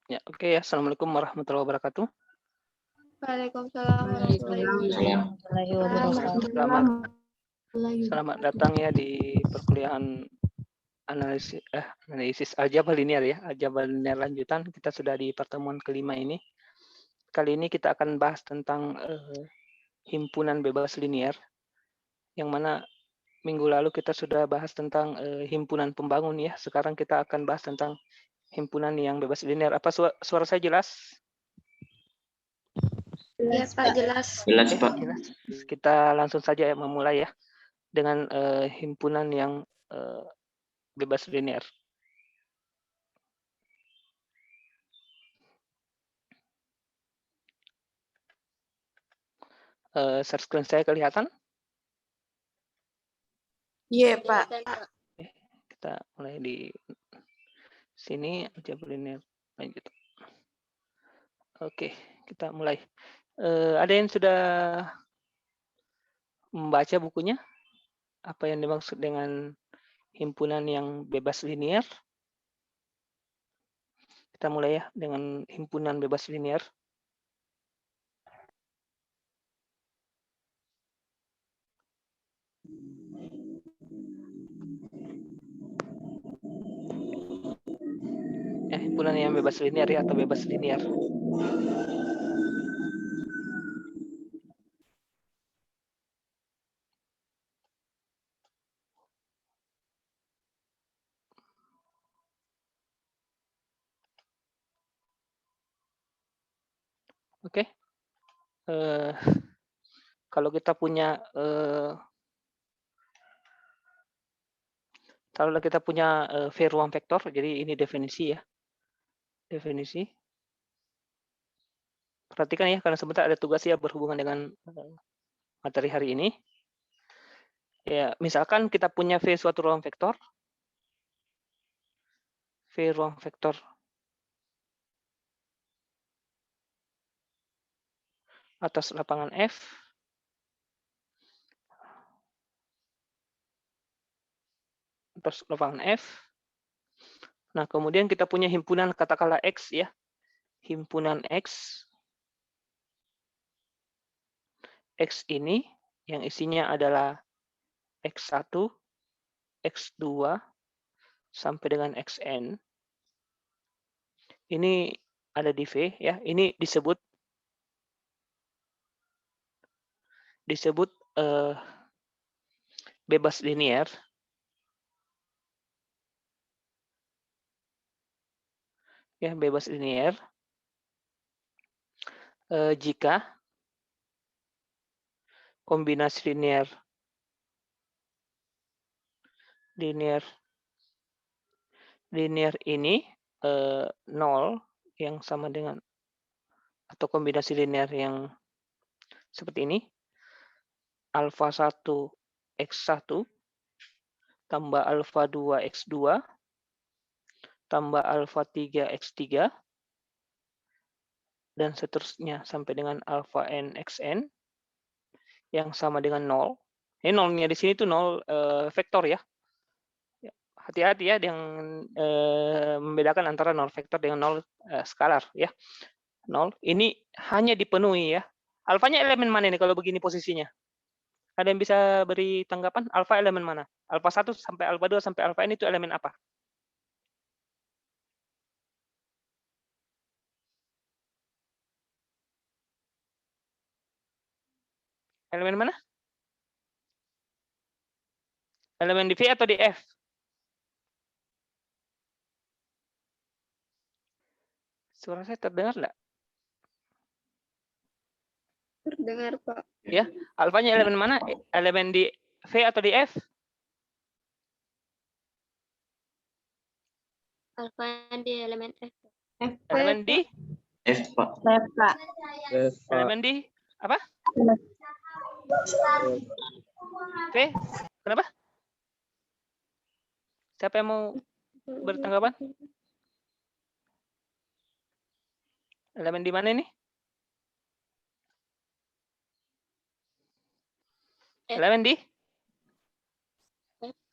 Ya, oke ya. Assalamualaikum warahmatullahi wabarakatuh. Waalaikumsalam warahmatullahi wabarakatuh. Selamat datang ya di perkuliahan analisis aljabar linear ya, aljabar linear lanjutan. Kita sudah di pertemuan kelima ini. Kali ini kita akan bahas tentang himpunan bebas linear, yang mana minggu lalu kita sudah bahas tentang himpunan pembangun ya. Sekarang kita akan bahas tentang himpunan yang bebas linear. Apa suara saya jelas? Ya Pak, jelas. Jelas Pak. Jelas. Kita langsung saja memulai ya dengan himpunan yang bebas linear. Share screen saya kelihatan? Iya Pak. Kita mulai di sini aljabar linear lanjut. Oke, kita mulai. Ada yang sudah membaca bukunya? Apa yang dimaksud dengan himpunan yang bebas linear? Kita mulai ya dengan himpunan bebas linear. Ya, himpunan yang bebas linear ya, atau bebas linear. Oke. Kalau kita punya V ruang vektor, jadi ini definisi ya. Definisi. Perhatikan ya, karena sebentar ada tugas ya berhubungan dengan materi hari ini. Ya, misalkan kita punya V suatu ruang vektor. V ruang vektor atas lapangan F. Atas lapangan F. Nah, kemudian kita punya himpunan katakanlah X ya. Himpunan X. X ini yang isinya adalah X1, X2, sampai dengan Xn. Ini ada di V ya. Ini disebut bebas linear. Ya, bebas linear. Jika kombinasi linear ini 0 yang sama dengan, atau kombinasi linear yang seperti ini, alfa 1 X1 tambah alfa 2 X2 tambah alfa 3 X3 dan seterusnya sampai dengan alfa n Xn yang sama dengan 0. Ini nolnya di sini tuh 0 vektor ya. Hati-hati ya dengan membedakan antara 0 vektor dengan 0 skalar ya. 0 ini hanya dipenuhi ya. Alfanya elemen mana ini kalau begini posisinya? Ada yang bisa beri tanggapan? Alfa elemen mana? Alfa 1 sampai alfa 2 sampai alfa n itu elemen apa? Elemen mana? Elemen di V atau di F? Suara saya terdengar enggak? Terdengar Pak. Ya, alfanya elemen mana? Elemen di V atau di F? Alfa di elemen F. Elemen di F Pak. elemen di apa? V? Kenapa? Siapa yang mau bertanggapan? Elemen di mana ini? Elemen di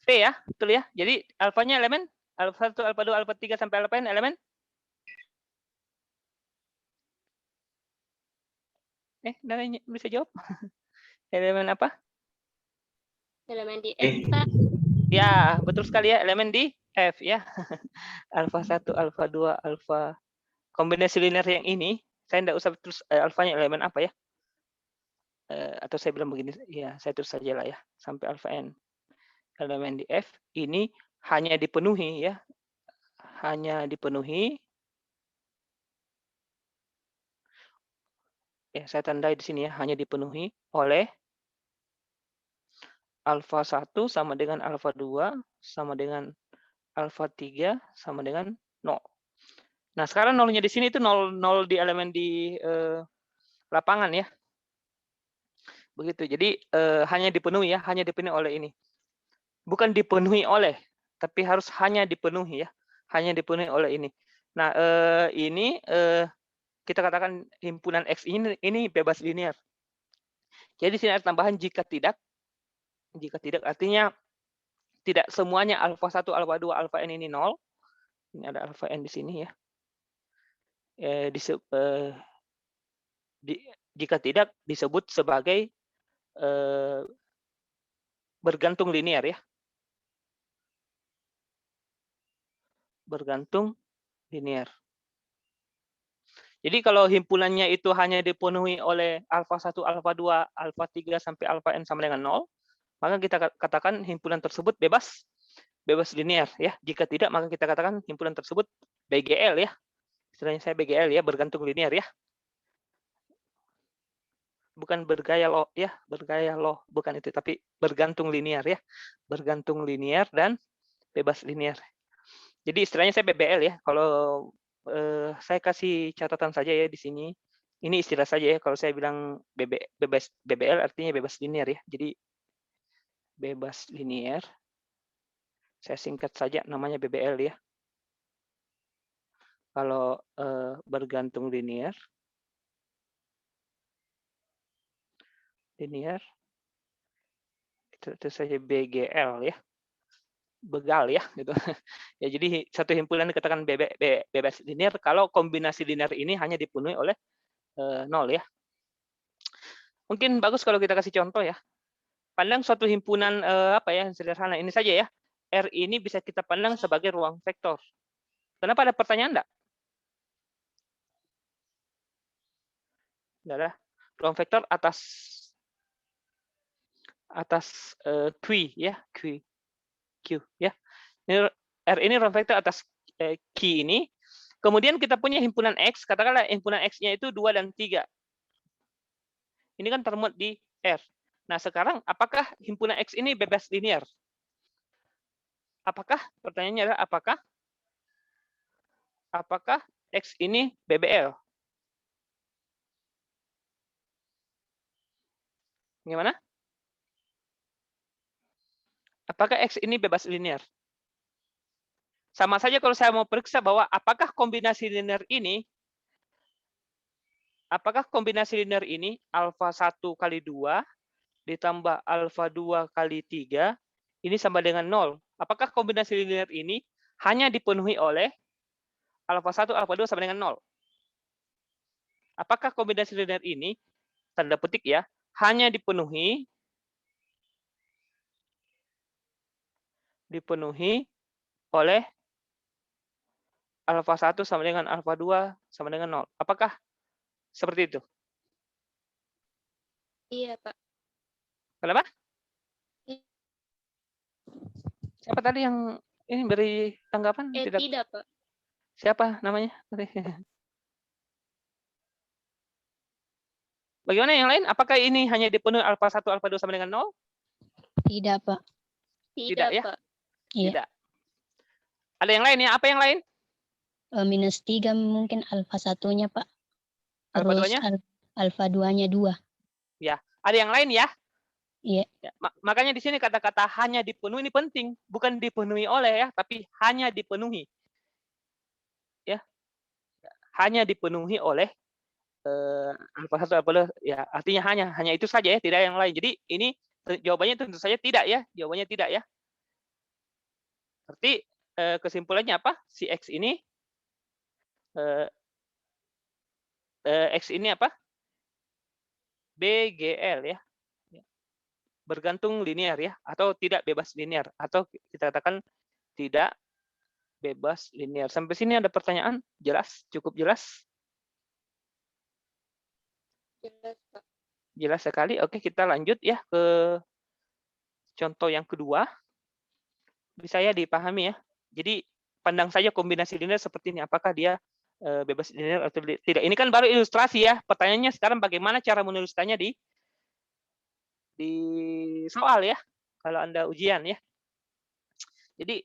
V ya, betul ya. Jadi alfanya elemen alfa 1, alfa 2, alfa 3 sampai alfa n elemen Bisa jawab? Elemen apa? Elemen di F, Pak. Ya, betul sekali ya, elemen di F ya. Alfa 1, alfa 2, alfa. Kombinasi linear yang ini, saya tidak usah terus alfanya elemen apa ya. Atau saya bilang begini, ya saya terus saja lah ya, sampai alfa n. Elemen di F ini hanya dipenuhi ya, hanya dipenuhi. Ya, saya tandai di sini ya, hanya dipenuhi oleh alfa 1 sama dengan alfa 2 sama dengan alfa 3 sama dengan 0. Nah, sekarang nolnya di sini itu 0 di elemen di lapangan ya. Begitu. Jadi hanya dipenuhi ya, hanya dipenuhi oleh ini. Bukan dipenuhi oleh, tapi harus hanya dipenuhi ya. Hanya dipenuhi oleh ini. Nah, ini kita katakan himpunan X ini bebas linear. Jadi di sini ada tambahan jika tidak. Jika tidak artinya tidak semuanya alfa 1, alfa 2, alfa n ini 0. Ini ada alfa n di sini ya. Jika tidak disebut sebagai bergantung linear ya. Bergantung linear. Jadi kalau himpunannya itu hanya dipenuhi oleh alfa 1, alfa 2, alfa 3 sampai alfa n sama dengan 0, maka kita katakan himpunan tersebut bebas linear ya. Jika tidak, maka kita katakan himpunan tersebut BGL ya. Istilahnya saya BGL ya, bergantung linear ya. Bukan bergaya loh ya, bergaya loh, bukan itu, tapi bergantung linear ya. Bergantung linear dan bebas linear. Jadi istilahnya saya BBL ya. Kalau saya kasih catatan saja ya di sini. Ini istilah saja ya. Kalau saya bilang bebas BBL artinya bebas linear ya. Jadi bebas linear. Saya singkat saja namanya BBL ya. Kalau bergantung linear itu saja BGL ya. Begal ya gitu. Ya jadi satu himpunan dikatakan bebas linear kalau kombinasi linear ini hanya dipenuhi oleh 0 ya. Mungkin bagus kalau kita kasih contoh ya. Pandang suatu himpunan apa ya sederhana ini saja ya. R ini bisa kita pandang sebagai ruang vektor. Kenapa ada pertanyaan enggak? Adalah ruang vektor atas Q ya, Q ya. Ini R ini ruang vektor atas Q ini. Kemudian kita punya himpunan X, katakanlah himpunan X-nya itu 2 dan 3. Ini kan termuat di R. Nah, sekarang apakah himpunan X ini bebas linear? Apakah? Pertanyaannya adalah apakah X ini BBL? Gimana? Apakah X ini bebas linear? Sama saja kalau saya mau periksa bahwa apakah kombinasi linear ini alfa 1 kali 2 ditambah alfa 2 kali 3 ini sama dengan 0. Apakah kombinasi linear ini hanya dipenuhi oleh alfa 1, alfa 2 sama dengan 0? Apakah kombinasi linear ini, tanda petik ya, hanya dipenuhi oleh alfa 1 sama dengan alfa 2 sama dengan 0. Apakah seperti itu? Iya, Pak. Kenapa? Siapa tadi yang ini beri tanggapan? Tidak, Pak. Siapa namanya? Bagaimana yang lain? Apakah ini hanya dipenuhi alfa 1, alfa 2 sama dengan 0? Tidak, Pak. Tidak ya? Pak. Iya. Tidak. Ada yang lain ya? Apa yang lain? -3 mungkin alfa 1-nya, Pak. Alfa Terus 2-nya? alfa 2-nya 2. Ya. Ada yang lain ya? Iya. Ya. Makanya di sini kata-kata hanya dipenuhi ini penting. Bukan dipenuhi oleh ya, tapi hanya dipenuhi. Ya. Hanya dipenuhi oleh alfa 1, alfa 2. Ya, artinya hanya itu saja ya, tidak yang lain. Jadi ini jawabannya tentu saja tidak ya. Jawabannya tidak ya. Berarti kesimpulannya apa? Si X ini apa? BGL ya. Bergantung linear ya, atau tidak bebas linear, atau kita katakan tidak bebas linear. Sampai sini ada pertanyaan? Jelas? Cukup jelas? Jelas, Pak. Jelas sekali. Oke, kita lanjut ya ke contoh yang kedua. Bisa ya dipahami ya. Jadi pandang saja kombinasi linear seperti ini. Apakah dia bebas linear atau tidak? Ini kan baru ilustrasi ya. Pertanyaannya sekarang bagaimana cara menuliskannya di soal ya. Kalau Anda ujian ya. Jadi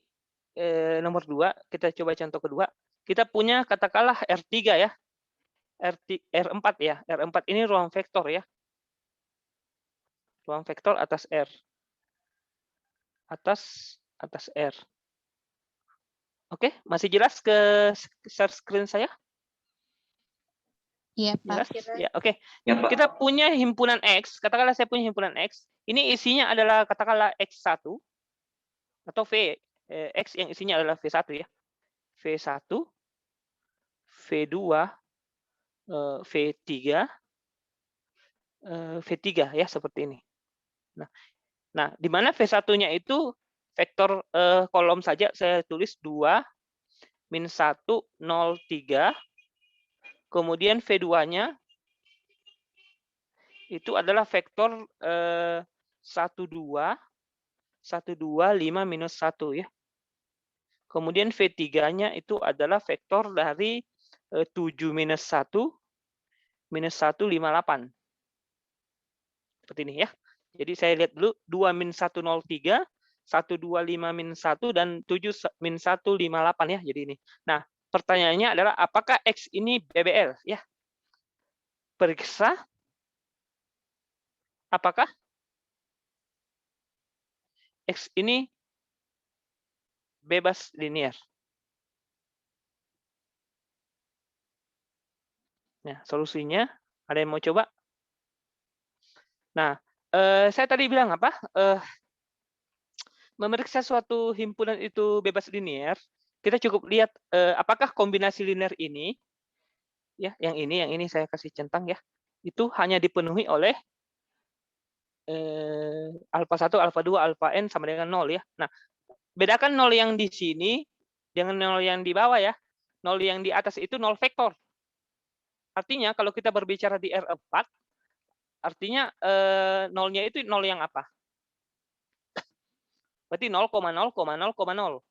nomor 2, kita coba contoh kedua. Kita punya katakanlah R3 ya. R4 ya. R4 ini ruang vektor ya. Ruang vektor atas R. Atas R. Oke, masih jelas ke share screen saya? Iya, Pak. Jelas? Ya, oke. Ya, Pak. Kita punya himpunan X, katakanlah saya punya himpunan X. Ini isinya adalah katakanlah X1 atau V. X yang isinya adalah V1 ya. V1, V2, V3, V3 ya seperti ini. Nah, di mana V1-nya itu vektor kolom saja saya tulis 2 min 1 0 3. Kemudian V2-nya itu adalah vektor 1 2 1 2 5 minus 1 ya. Kemudian V3-nya itu adalah vektor dari 7 minus 1 minus 1 5 8. Seperti ini ya. Jadi saya lihat dulu 2 min 1 0 3, 1 2 5 min 1 dan 7 min 1 5 8 ya. Jadi ini. Nah, pertanyaannya adalah apakah X ini BBL ya? Periksa apakah X ini bebas linear. Nah, solusinya ada yang mau coba? Nah, saya tadi bilang apa? Memeriksa suatu himpunan itu bebas linear, kita cukup lihat apakah kombinasi linear ini, ya, yang ini saya kasih centang ya, itu hanya dipenuhi oleh alfa 1, alfa 2, alfa n sama dengan 0 ya. Nah, bedakan 0 yang di sini dengan 0 yang di bawah ya. 0 yang di atas itu 0 vektor. Artinya kalau kita berbicara di R4, artinya 0-nya itu 0 yang apa? Berarti 0,0,0,0.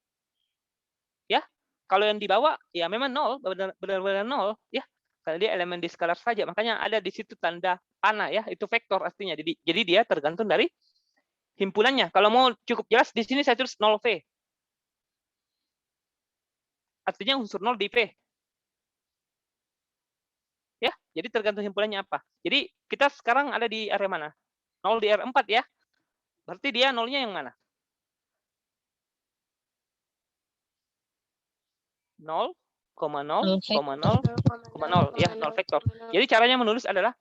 Ya, kalau yang di bawah ya memang 0, benar-benar 0 ya. Karena dia elemen diskalar saja, makanya ada di situ tanda panah ya, itu vektor artinya. Jadi dia tergantung dari himpunannya. Kalau mau cukup jelas di sini saya tulis 0V. Artinya unsur 0 di V. Ya, jadi tergantung himpunannya apa. Jadi kita sekarang ada di area mana? 0 di R4 ya. Berarti dia 0-nya yang mana? 0,0,0,0 ya, 0 vektor. Jadi caranya menulis adalah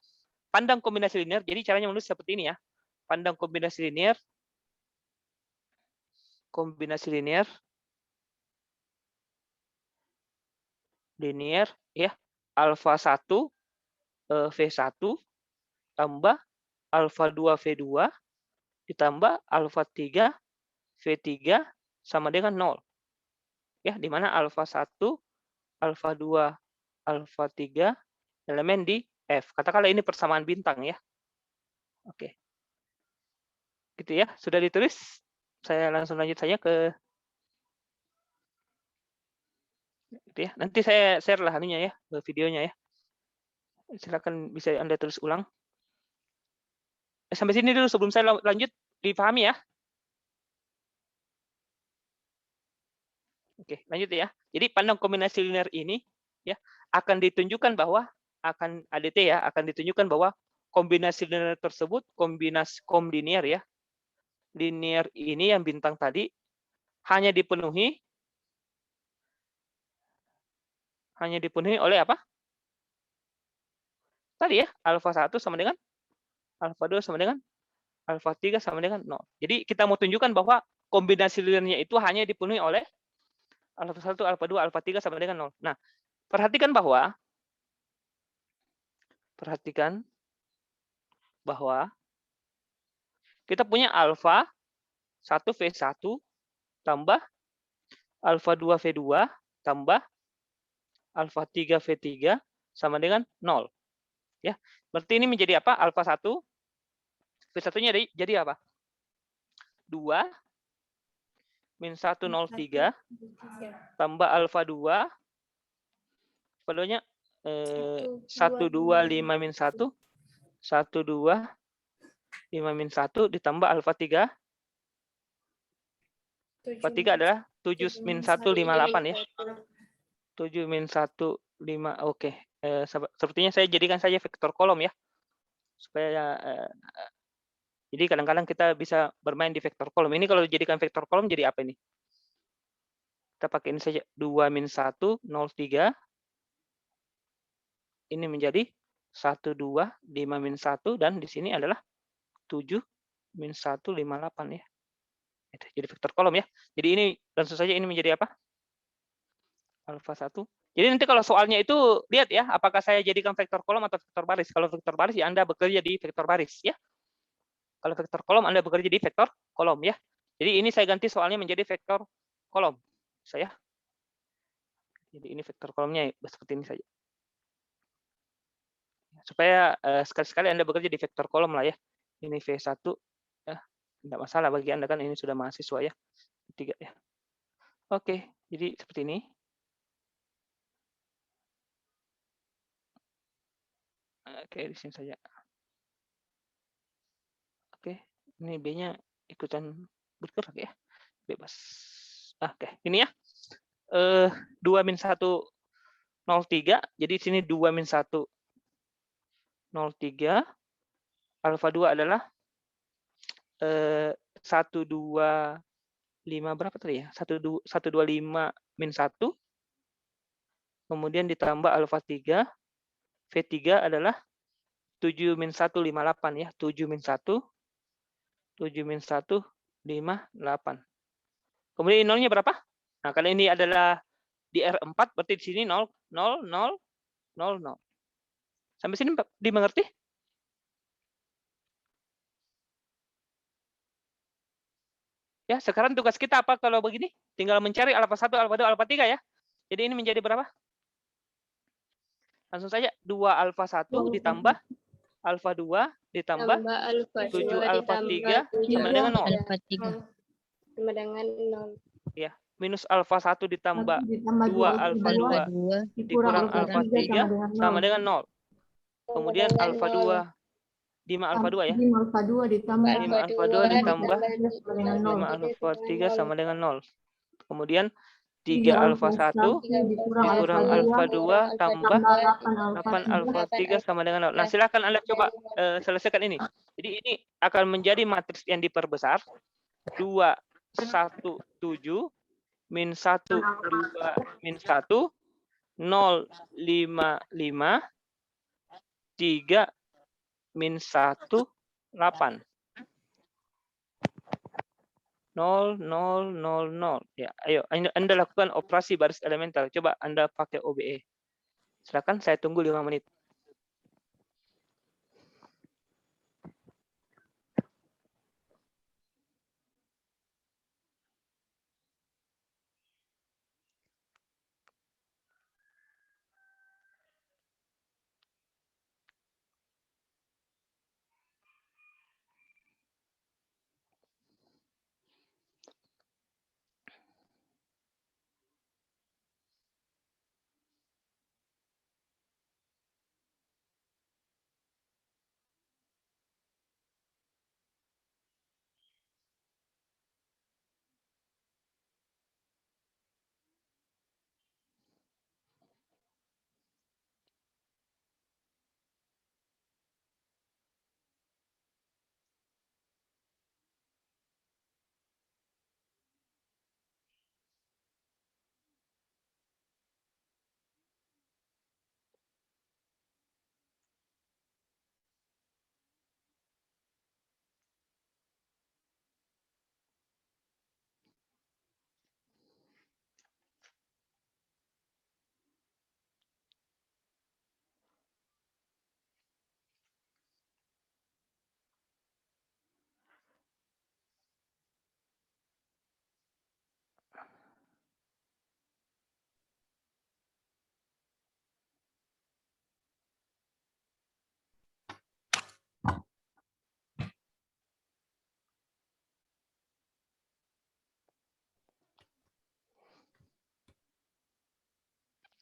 pandang kombinasi linear. Jadi caranya menulis seperti ini ya. Pandang kombinasi linear. Kombinasi linear. Linear ya. Alfa 1 V1 tambah alfa 2 V2 ditambah alfa 3 V3 sama dengan 0. Ya, di mana alfa 1, alfa 2, alfa 3 elemen di F. Katakanlah ini persamaan bintang ya. Oke. Gitu ya, sudah ditulis. Saya langsung lanjut saja ke gitu ya. Nanti saya share lah anunya ya, videonya ya. Silakan bisa Anda tulis ulang. Sampai sini dulu sebelum saya lanjut, dipahami ya. Oke, lanjut ya. Jadi pandang kombinasi linear ini ya akan ditunjukkan bahwa akan ADT ya, akan ditunjukkan bahwa kombinasi linear tersebut kombinasi komlinear ya. Linear ini yang bintang tadi hanya dipenuhi oleh apa? Tadi ya, alfa 1 sama dengan alfa 2 sama dengan alfa 3 sama dengan 0. Jadi kita mau tunjukkan bahwa kombinasi linearnya itu hanya dipenuhi oleh alfa 1, alfa 2, alfa 3 sama dengan 0. Nah, perhatikan bahwa kita punya alfa 1 V1 tambah alfa 2 V2 tambah alfa 3 V3 sama dengan 0. Ya. Berarti ini menjadi apa? Alfa 1 V1-nya jadi apa? 2 min 1 0 3 tambah alfa 2 nya 1 2 5 min 1 1 2 5 min 1 ditambah alfa 3. Alfa 3 adalah 7 min 1 5 8 ya. 7 min 1 5. Oke. Sepertinya saya jadikan saja vektor kolom ya. Supaya jadi kadang-kadang kita bisa bermain di vektor kolom. Ini kalau dijadikan vektor kolom jadi apa ini? Kita pakai ini saja 2 min 1 0 3. Ini menjadi 1 2 5 min 1 dan di sini adalah 7 min 1 5 8 ya. Itu jadi vektor kolom ya. Jadi ini langsung saja ini menjadi apa? Alfa 1. Jadi nanti kalau soalnya itu lihat ya, apakah saya jadikan vektor kolom atau vektor baris. Kalau vektor baris ya Anda bekerja di vektor baris ya. Kalau vektor kolom Anda bekerja di vektor kolom ya. Jadi ini saya ganti soalnya menjadi vektor kolom. Saya. Jadi ini vektor kolomnya seperti ini saja. Supaya sekali-sekali Anda bekerja di vektor kolom lah ya. Ini V1 ya. Tidak masalah bagi Anda kan ini sudah mahasiswa ya. 3 ya. Oke, jadi seperti ini. Oke, di sini saja. Oke, ini B-nya ikutan bergerak ya. Bebas. Oke, ini ya. 2 min 1 0,3. Jadi di sini 2 min 1 0,3. Alfa 2 adalah 125 berapa tadi ya? 125 min 1. Kemudian ditambah alfa 3. V3 adalah 7 min 1 58 ya. 7 min 1 58. Kemudian nolnya berapa? Nah, kalau ini adalah di R4 berarti di sini 0 0 0 0 0. Sampai sini dimengerti? Ya, sekarang tugas kita apa kalau begini? Tinggal mencari alfa 1, alfa 2, alfa 3 ya. Jadi ini menjadi berapa? Langsung saja 2 alfa 1 ditambah alfa 2 ditambah 7 alfa 3 sama dengan 0. Alfa 3. Sama dengan 0. Ya, minus alfa 1 ditambah 2 alfa 2 dikurang alfa 3 sama dengan 0. Kemudian alfa 2 5 alfa 2 ya. 5 alfa 2 ditambah 5 alfa 2 ditambah 5 alfa 3 sama dengan 0. Kemudian 3 alfa 1 dikurang alfa 2 tambah 8 alfa 3 sama dengan 0. Nah, silakan Anda coba selesaikan ini. Jadi ini akan menjadi matriks yang diperbesar. 2, 1, 7, min 1, 2, min 1, 0, 5, 5, 3, min 1, 8. 0, 0, 0, 0. Ya, ayo Anda lakukan operasi baris elemental. Coba Anda pakai OBE. Silakan, saya tunggu 5 menit.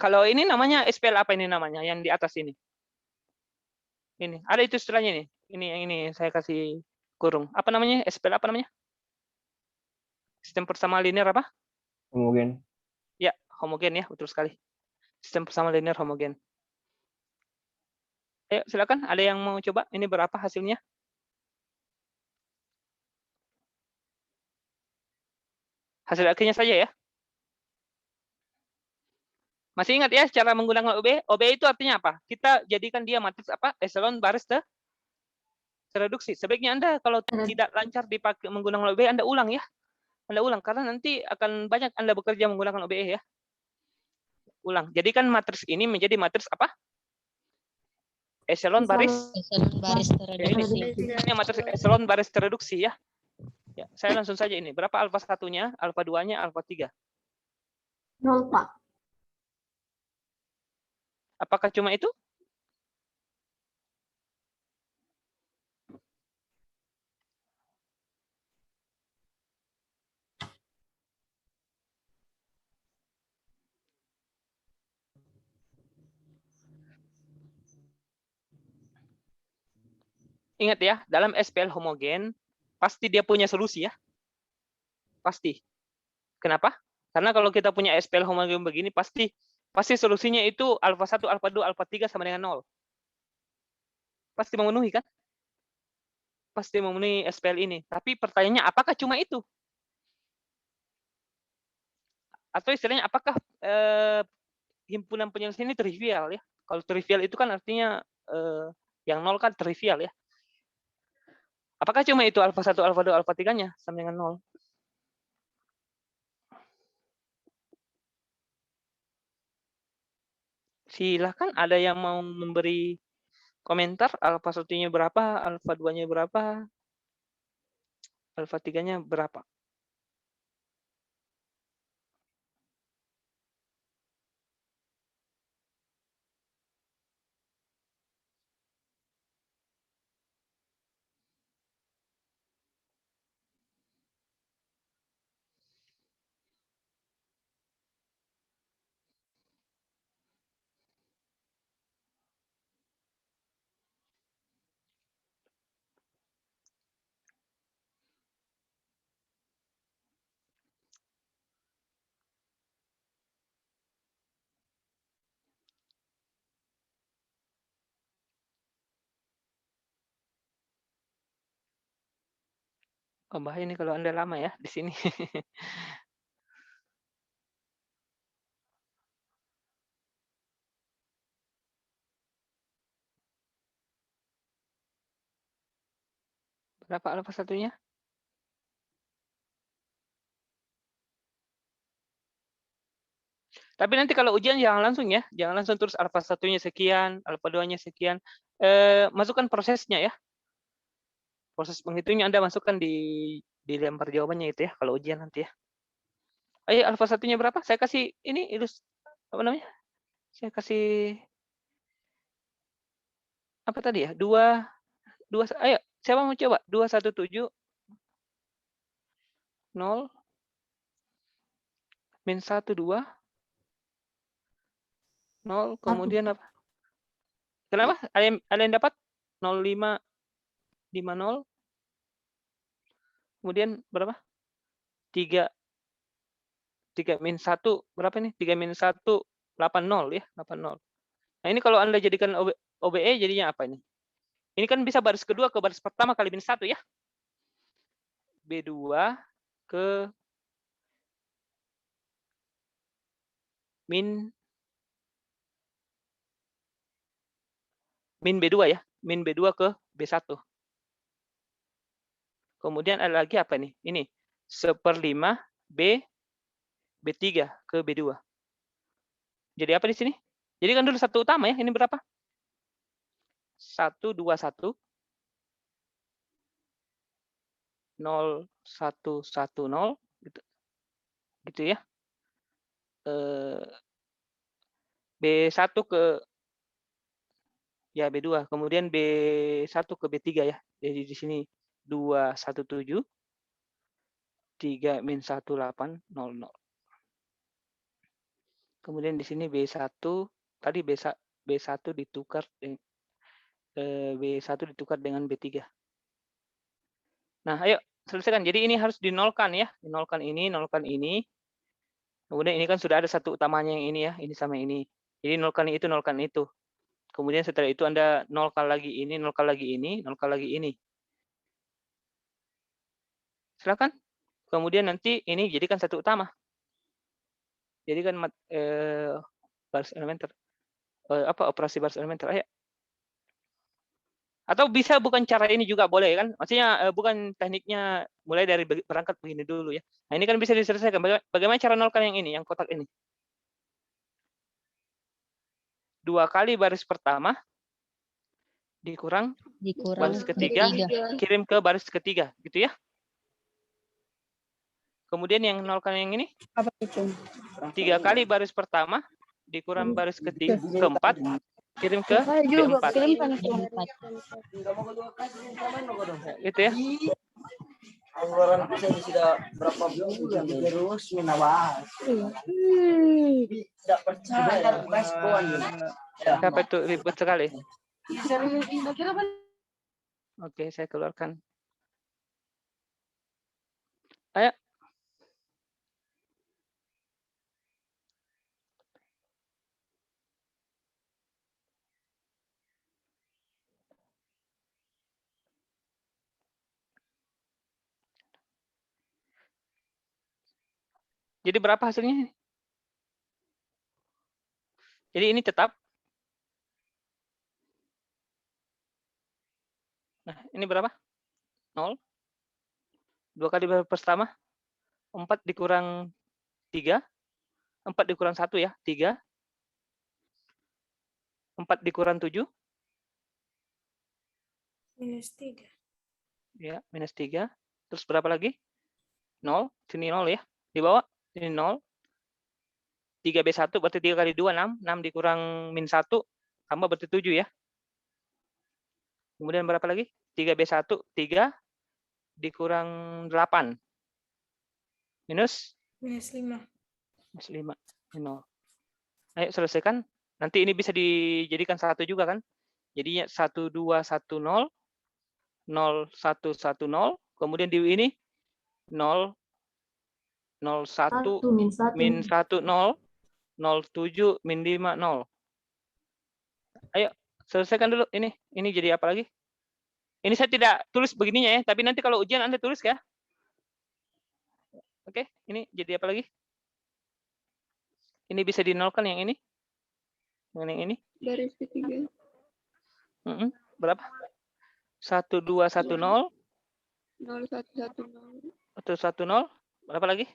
Kalau ini namanya SPL apa ini namanya? Yang di atas ini. Ini, ada itu istilahnya nih. Ini yang ini saya kasih kurung. Apa namanya? SPL apa namanya? Sistem persamaan linear apa? Homogen. Ya, homogen ya, betul sekali. Sistem persamaan linear homogen. Ayo, silakan. Ada yang mau coba? Ini berapa hasilnya? Hasil akhirnya saja ya. Masih ingat ya cara menggunakan OBE? OBE itu artinya apa? Kita jadikan dia matriks apa? Echelon baris tereduksi. Sebaiknya Anda kalau tidak lancar dipakai menggunakan OBE, Anda ulang ya. Anda ulang karena nanti akan banyak Anda bekerja menggunakan OBE ya. Ulang. Jadikan matriks ini menjadi matriks apa? Echelon baris. Echelon baris tereduksi. Ini matriks echelon baris tereduksi ya. Ya, saya langsung saja ini. Berapa alfa satunya, alfa 2-nya, alfa 3? 0, Pak. Apakah cuma itu? Ingat ya, dalam SPL homogen, pasti dia punya solusi ya. Pasti. Kenapa? Karena kalau kita punya SPL homogen begini, pasti solusinya itu alfa 1, alfa 2, alfa 3 sama dengan 0. Pasti memenuhi kan? Pasti memenuhi SPL ini. Tapi pertanyaannya, apakah cuma itu? Atau istilahnya, apakah himpunan penyelesaian ini trivial ya? Kalau trivial itu kan artinya yang 0 kan trivial ya. Apakah cuma itu alfa 1, alfa 2, alfa 3-nya sama dengan 0? Silahkan ada yang mau memberi komentar, alfa 1-nya berapa, alfa 2-nya berapa, alfa 3-nya berapa. Oh, bahaya nih kalau Anda lama ya di sini. Berapa alfa 1-nya? Tapi nanti kalau ujian jangan langsung ya, jangan langsung terus alfa 1-nya sekian, alfa 2-nya sekian. Masukkan prosesnya ya. Proses menghitungnya Anda masukkan di lembar jawabannya itu ya, kalau ujian nanti ya. Ayo, alfa 1-nya berapa? Saya kasih ini apa namanya? Saya kasih apa tadi ya? 2 ayo, siapa mau coba? 217 0 min 1 2 0 kemudian apa? Kenapa? Ada yang dapat 05 50 kemudian berapa? 3 min 1 berapa nih? 3 min 1 80 ya, 80. Nah, ini kalau Anda jadikan OBE jadinya apa ini? Ini kan bisa baris kedua ke baris pertama kali min 1 ya. B2 ke min B2 ya. Min B2 ke B1. Kemudian ada lagi apa nih? Ini 1/5 B3 ke B2. Jadi apa di sini? Jadi kan dulu satu utama ya. Ini berapa? 1 2 1 0 1 1 0 gitu. Gitu ya. B1 ke ya B2, kemudian B1 ke B3 ya. Jadi di sini 217 3 min 1 8 0 0. Kemudian di sini B1, tadi B1 ditukar B1 ditukar dengan B3. Nah, ayo selesaikan. Jadi ini harus dinolkan ya. Dinolkan ini, nolkan ini. Kemudian ini kan sudah ada satu utamanya yang ini ya, ini sama ini. Jadi nolkan itu. Kemudian setelah itu Anda nolkan lagi ini, nolkan lagi ini, nolkan lagi ini. Silakan. Kemudian nanti ini jadikan satu utama. Jadikan baris elementer. Operasi baris elementer. Ayo. Atau bisa bukan cara ini juga boleh kan? Maksudnya bukan tekniknya mulai dari berangkat begini dulu ya. Nah ini kan bisa diselesaikan. Bagaimana cara nolkan yang ini, yang kotak ini? 2 kali baris pertama dikurang baris ketiga, kirim ke baris ketiga, gitu ya. Kemudian yang nolkan yang ini, Apa itu? 3 kali baris pertama dikurang baris keempat, kirim ke B4. Gitu ya. Anggaran saya sudah berapa bulan terus menabas. Tidak percaya. Kenapa itu ribet sekali? Oke, saya keluarkan. Ayo. Jadi berapa hasilnya? Jadi ini tetap. Nah, ini berapa? 0. 2 kali baris pertama. 4 dikurang 3. 4 dikurang 1 ya, 3. 4 dikurang 7. -3. Ya, -3. Terus berapa lagi? 0. Sini 0 ya. Di bawah, ini 0. 3B1 berarti 3 kali 2, 6. 6 dikurang -1, tambah berarti 7 ya. Kemudian berapa lagi? 3B1, 3 dikurang 8. Minus? -5. Minus 5. 0. Ayo selesaikan. Nanti ini bisa dijadikan 1 juga kan? Jadinya 1, 2, 1, 0. 0, 1, 1, 0. Kemudian di ini 0, 0, 1, min 1, 0. 0, 7, min 5, 0. Ayo, selesaikan dulu ini. Ini jadi apa lagi? Ini saya tidak tulis begininya ya, tapi nanti kalau ujian Anda tulis ya. Oke, ini jadi apa lagi? Ini bisa dinolkan yang ini? Dengan yang ini? Baris ketiga. Berapa? 1, 2, 1, 0. 0, 1, 1, 0. 1, 1, 0. Berapa lagi?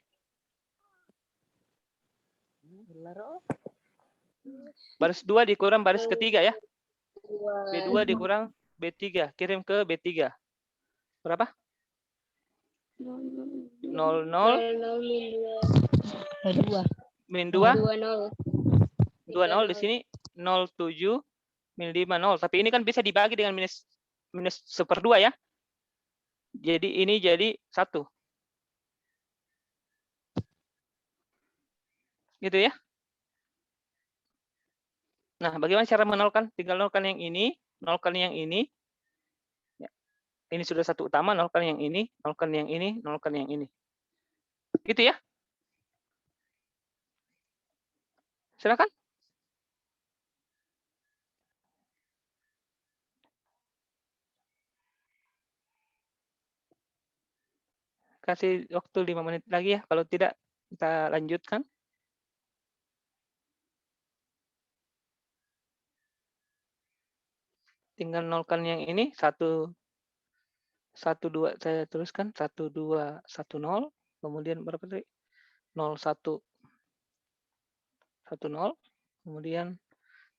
Baris 2 dikurang baris ketiga ya. B2 dikurang B3. Kirim ke B3. Berapa? 0, 0. Min 2. 2, 0 di sini. 0, 7. Min 5, 0. Tapi ini kan bisa dibagi dengan minus 1/2 ya. Jadi ini jadi 1. Gitu ya. Nah, bagaimana cara menolkan? Tinggal nolkan yang ini, nolkan yang ini. Ya. Ini sudah satu utama, nolkan yang ini, nolkan yang ini, nolkan yang ini. Gitu ya. Silakan. Kasih waktu 5 menit lagi ya. Kalau tidak, kita lanjutkan. Tinggal nolkan yang ini, 1, 2, saya tuliskan 1, 2, 1, 0. Kemudian berapa tadi? 0, 1, 1, 0. Kemudian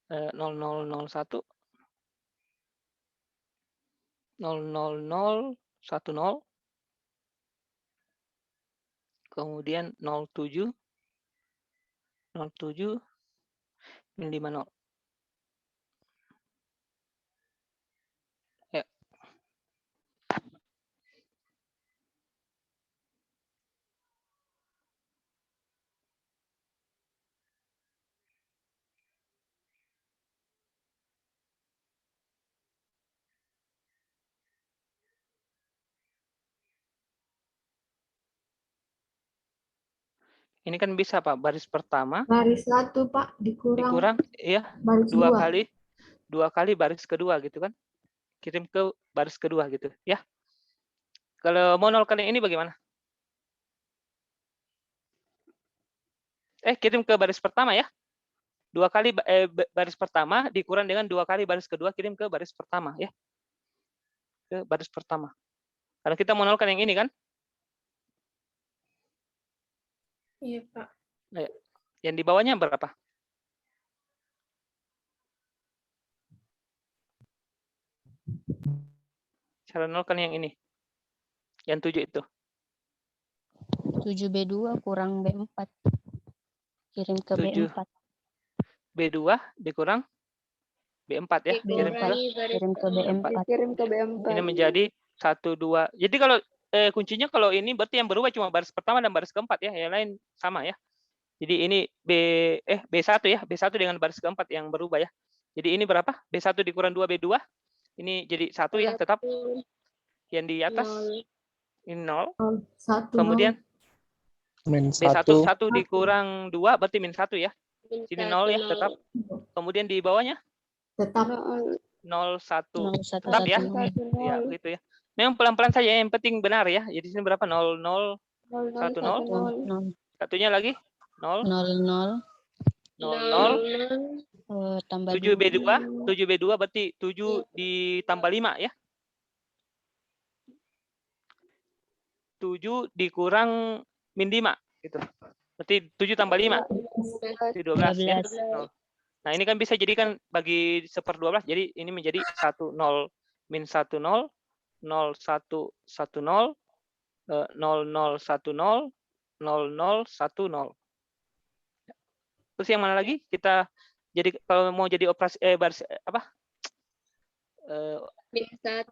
0, 0, 0, 1. 0, 0, 0, 1, 0. Kemudian 0, 7. 0, 7. Min 5, 0. Ya. Ini kan bisa Pak, baris pertama Baris 1 Pak dikurang ya baris 2 2. kali baris kedua gitu kan. Kirim ke baris kedua gitu ya. Kalau mau nolkan yang ini bagaimana? Kirim ke baris pertama ya. 2 kali baris pertama dikurang dengan 2 kali baris kedua, kirim ke baris pertama ya. Ke baris pertama. Karena kita mau nolkan yang ini kan. Iya Pak. Yang di bawahnya berapa? Cara nolkan yang ini. Yang 7 itu. 7B2 kurang B4. Kirim ke 7. B4. B2 dikurang B4 ya. Kirim Kirim ke B4. Dikirim ke B4. Ini menjadi 1, 2. Jadi kalau kuncinya kalau ini berarti yang berubah cuma baris pertama dan baris keempat ya. Yang lain sama ya. Jadi ini B1 ya. B1 dengan baris keempat yang berubah ya. Jadi ini berapa? B1 dikurang 2 B2. Ini jadi 1 ya tetap. Yang di atas ini 0. 1 Kemudian Min B1 1. 1 dikurang 2 berarti min 1 ya. Sini 0 ya tetap. Kemudian di bawahnya tetap 0, 1. 0110. Tetap ya. Ya, begitu ya. Memang pelan-pelan saja yang penting benar ya. Jadi sini berapa? 0, 0, 1, 0. 0, Satunya lagi 0, 0, 0. 0, 0. Tambah 7B2. 7B2 berarti 7 ditambah 5 ya. 7 dikurang min 5 gitu. Berarti 7 tambah 5 itu 12 ya. 0. Nah, ini kan bisa jadikan bagi 1/12. Jadi ini menjadi 1, 0, min 1, 0, 0, 1, 1, 0, 0, 0, 1, 0, 0, 0, 1, 0. Terus yang mana lagi? Kita jadi kalau mau jadi operasi baris apa? min 1.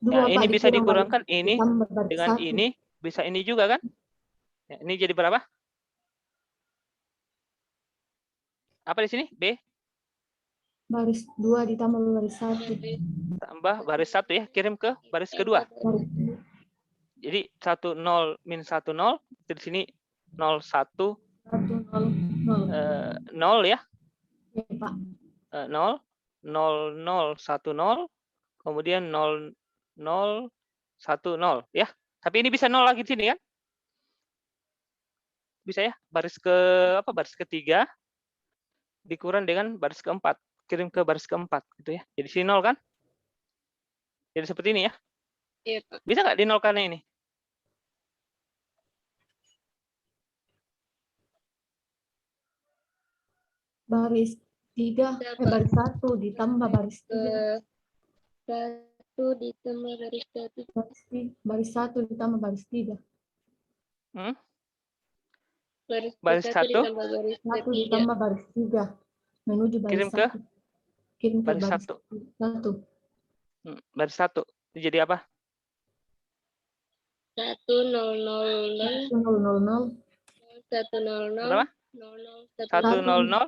Ya, ini bisa dikurangkan ini dengan ini, bisa ini juga kan? Ya, ini jadi berapa? Apa di sini? B Baris 2 ditambah baris 1. tambah baris 1 ya, kirim ke baris kedua. Jadi 1, 0, min 1, 0. Di sini 0, 1, 0 ya. Ya, Pak. 0, 0, 0, 1, 0. Kemudian 0, 0, 1, 0 ya. Tapi ini bisa 0 lagi di sini kan? Bisa ya. Baris ketiga dikurang dengan baris keempat. Kirim ke baris keempat gitu ya. Jadi sini 0 kan? Jadi seperti ini ya. Iya, Pak. Bisa nggak dinolkan ini? Baris 3 baris 1 ditambah baris 3. 1 ditambah baris 1. Baris 1 ditambah baris 3. Baris 1 ditambah baris 1 3. ditambah baris 3 menuju baris kirim ke 1. Kirim ke baris 1. 1. Baris 1. Itu jadi apa? 1 0 0 0 1 0 0 0 1 0 0 Berapa? 0 1, 0, 0.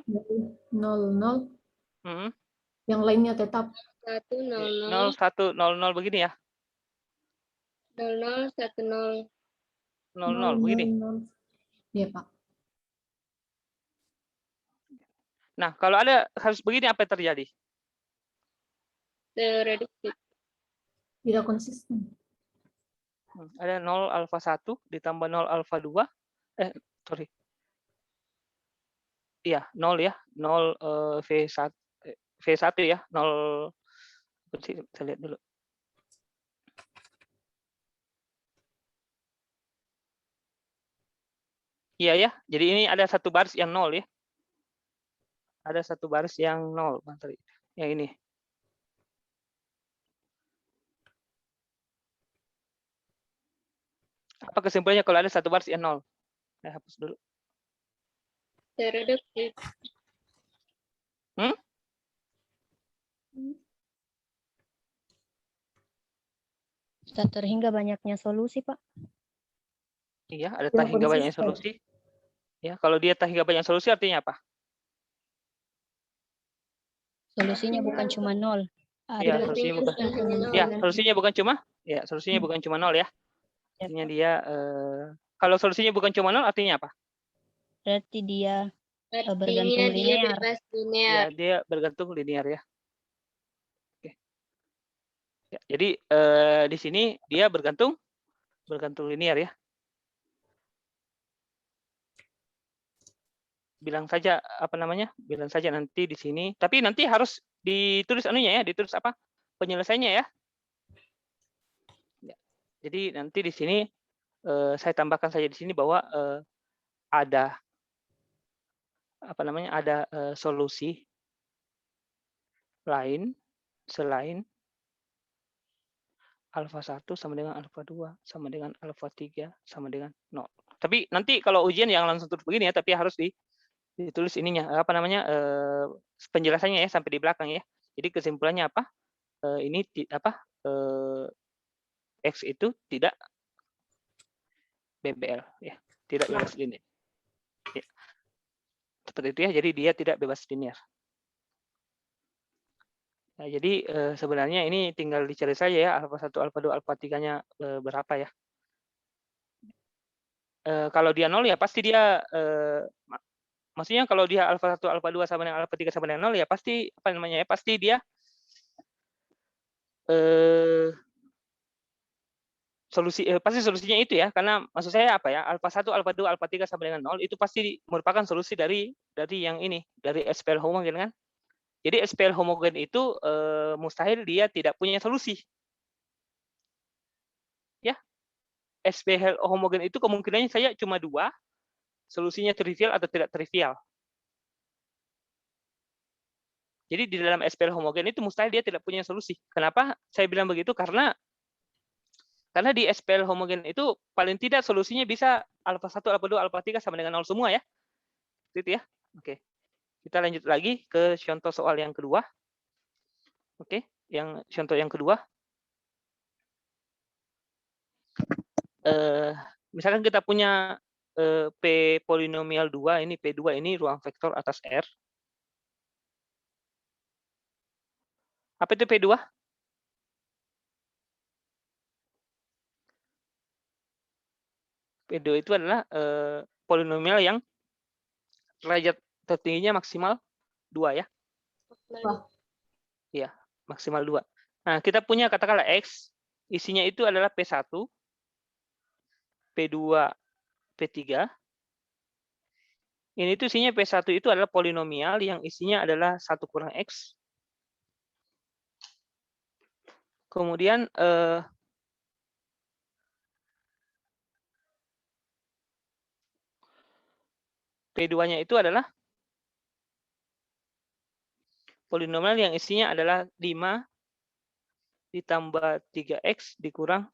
0 0. Yang lainnya tetap 1 0 0, 1, 0, 0 begini ya. 0 0 1 0. 0, 0 begini. Iya, Pak. Nah, kalau ada harus begini apa yang terjadi? Reduktif. Tidak konsisten. Ada 0 alfa 1 ditambah 0 alfa 2. Sorry. Iya, 0 ya. 0 V1 ya. 0 kita lihat dulu. Iya ya. Jadi ini ada satu baris yang 0 ya. Ada satu baris yang 0, Bang. Yang ini. Apa kesimpulannya kalau ada satu baris yang 0? Saya hapus dulu. Reduktif. Tak hingga banyaknya solusi, Pak. Iya, ada tak hingga banyak solusi. Ya, kalau dia tak hingga banyak solusi artinya apa? Solusinya bukan cuma 0. Iya, Ada solusinya bukan. Ya, solusinya bukan cuma. Ya, solusinya bukan cuma 0 ya. Artinya dia kalau solusinya bukan cuma 0 artinya apa? Berarti dia Artinya bergantung dia linear. bebas Ya, linear. dia bergantung linear ya. Oke. Ya, jadi di sini dia bergantung linear ya. Bilang saja apa namanya? Bilang saja nanti di sini. Tapi nanti harus ditulis anunya ya, ditulis apa? Penyelesaiannya ya. Ya. Jadi nanti di sini saya tambahkan saja di sini bahwa ada apa namanya? Ada solusi lain selain alfa 1 sama dengan alfa 2 sama dengan alfa 3 sama dengan 0. Tapi nanti kalau ujian yang langsung tulis begini ya, tapi harus ditulis ininya apa namanya? Penjelasannya ya sampai di belakang ya. Jadi kesimpulannya apa? Ini X itu tidak BBL ya, tidak bebas linear. Ya. Seperti itu ya, jadi dia tidak bebas linear. Nah, jadi sebenarnya ini tinggal dicari saja ya alfa 1, alfa 2, alfa 3-nya berapa ya. Kalau dia 0 ya pasti dia maksudnya kalau dia alfa 1, alfa 2 sama dengan alfa 3 sama dengan 0 ya pasti apa namanya ya, pasti dia pasti solusinya itu ya, karena maksud saya apa ya, alfa 1, alfa 2, alfa 3 sama dengan 0 itu pasti merupakan solusi dari yang ini, dari SPL homogen kan. Jadi SPL homogen itu mustahil dia tidak punya solusi. Ya. SPL homogen itu kemungkinannya saya cuma 2, solusinya trivial atau tidak trivial. Jadi di dalam SPL homogen itu mustahil dia tidak punya solusi. Kenapa saya bilang begitu? Karena di SPL homogen itu paling tidak solusinya bisa alfa 1, alfa 2, alfa 3 sama dengan 0 semua ya. Gitu ya. Oke. Kita lanjut lagi ke contoh soal yang kedua. Oke, yang contoh yang kedua. Misalkan kita punya P polinomial 2, ini P2 ini ruang vektor atas R. Apa itu P2? P2 itu adalah polinomial yang derajat tertingginya maksimal 2 ya. Iya, maksimal 2. Nah, kita punya katakanlah X, isinya itu adalah P1, P2, P3. Ini itu isinya P1 itu adalah polinomial yang isinya adalah 1 kurang X. Kemudian P2-nya itu adalah polinomial yang isinya adalah 5 ditambah 3X dikurang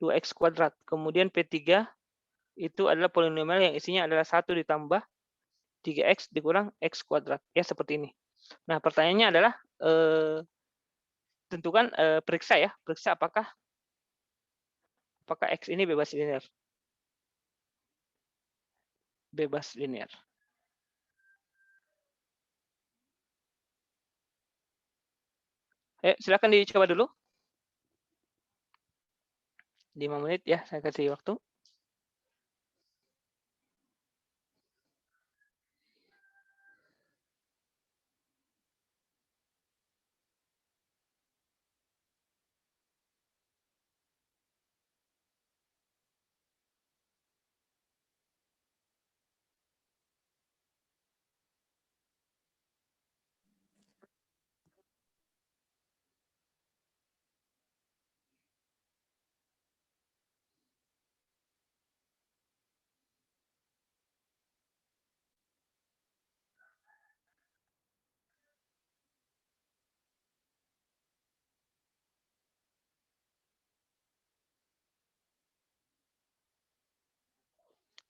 2X kuadrat. Kemudian P3 itu adalah polinomial yang isinya adalah 1 ditambah 3X dikurang X kuadrat. Ya, seperti ini. Nah, pertanyaannya adalah tentukan periksa ya, periksa apakah X ini bebas linear. Bebas linear. Silakan dicoba dulu. 5 menit ya, saya kasih waktu.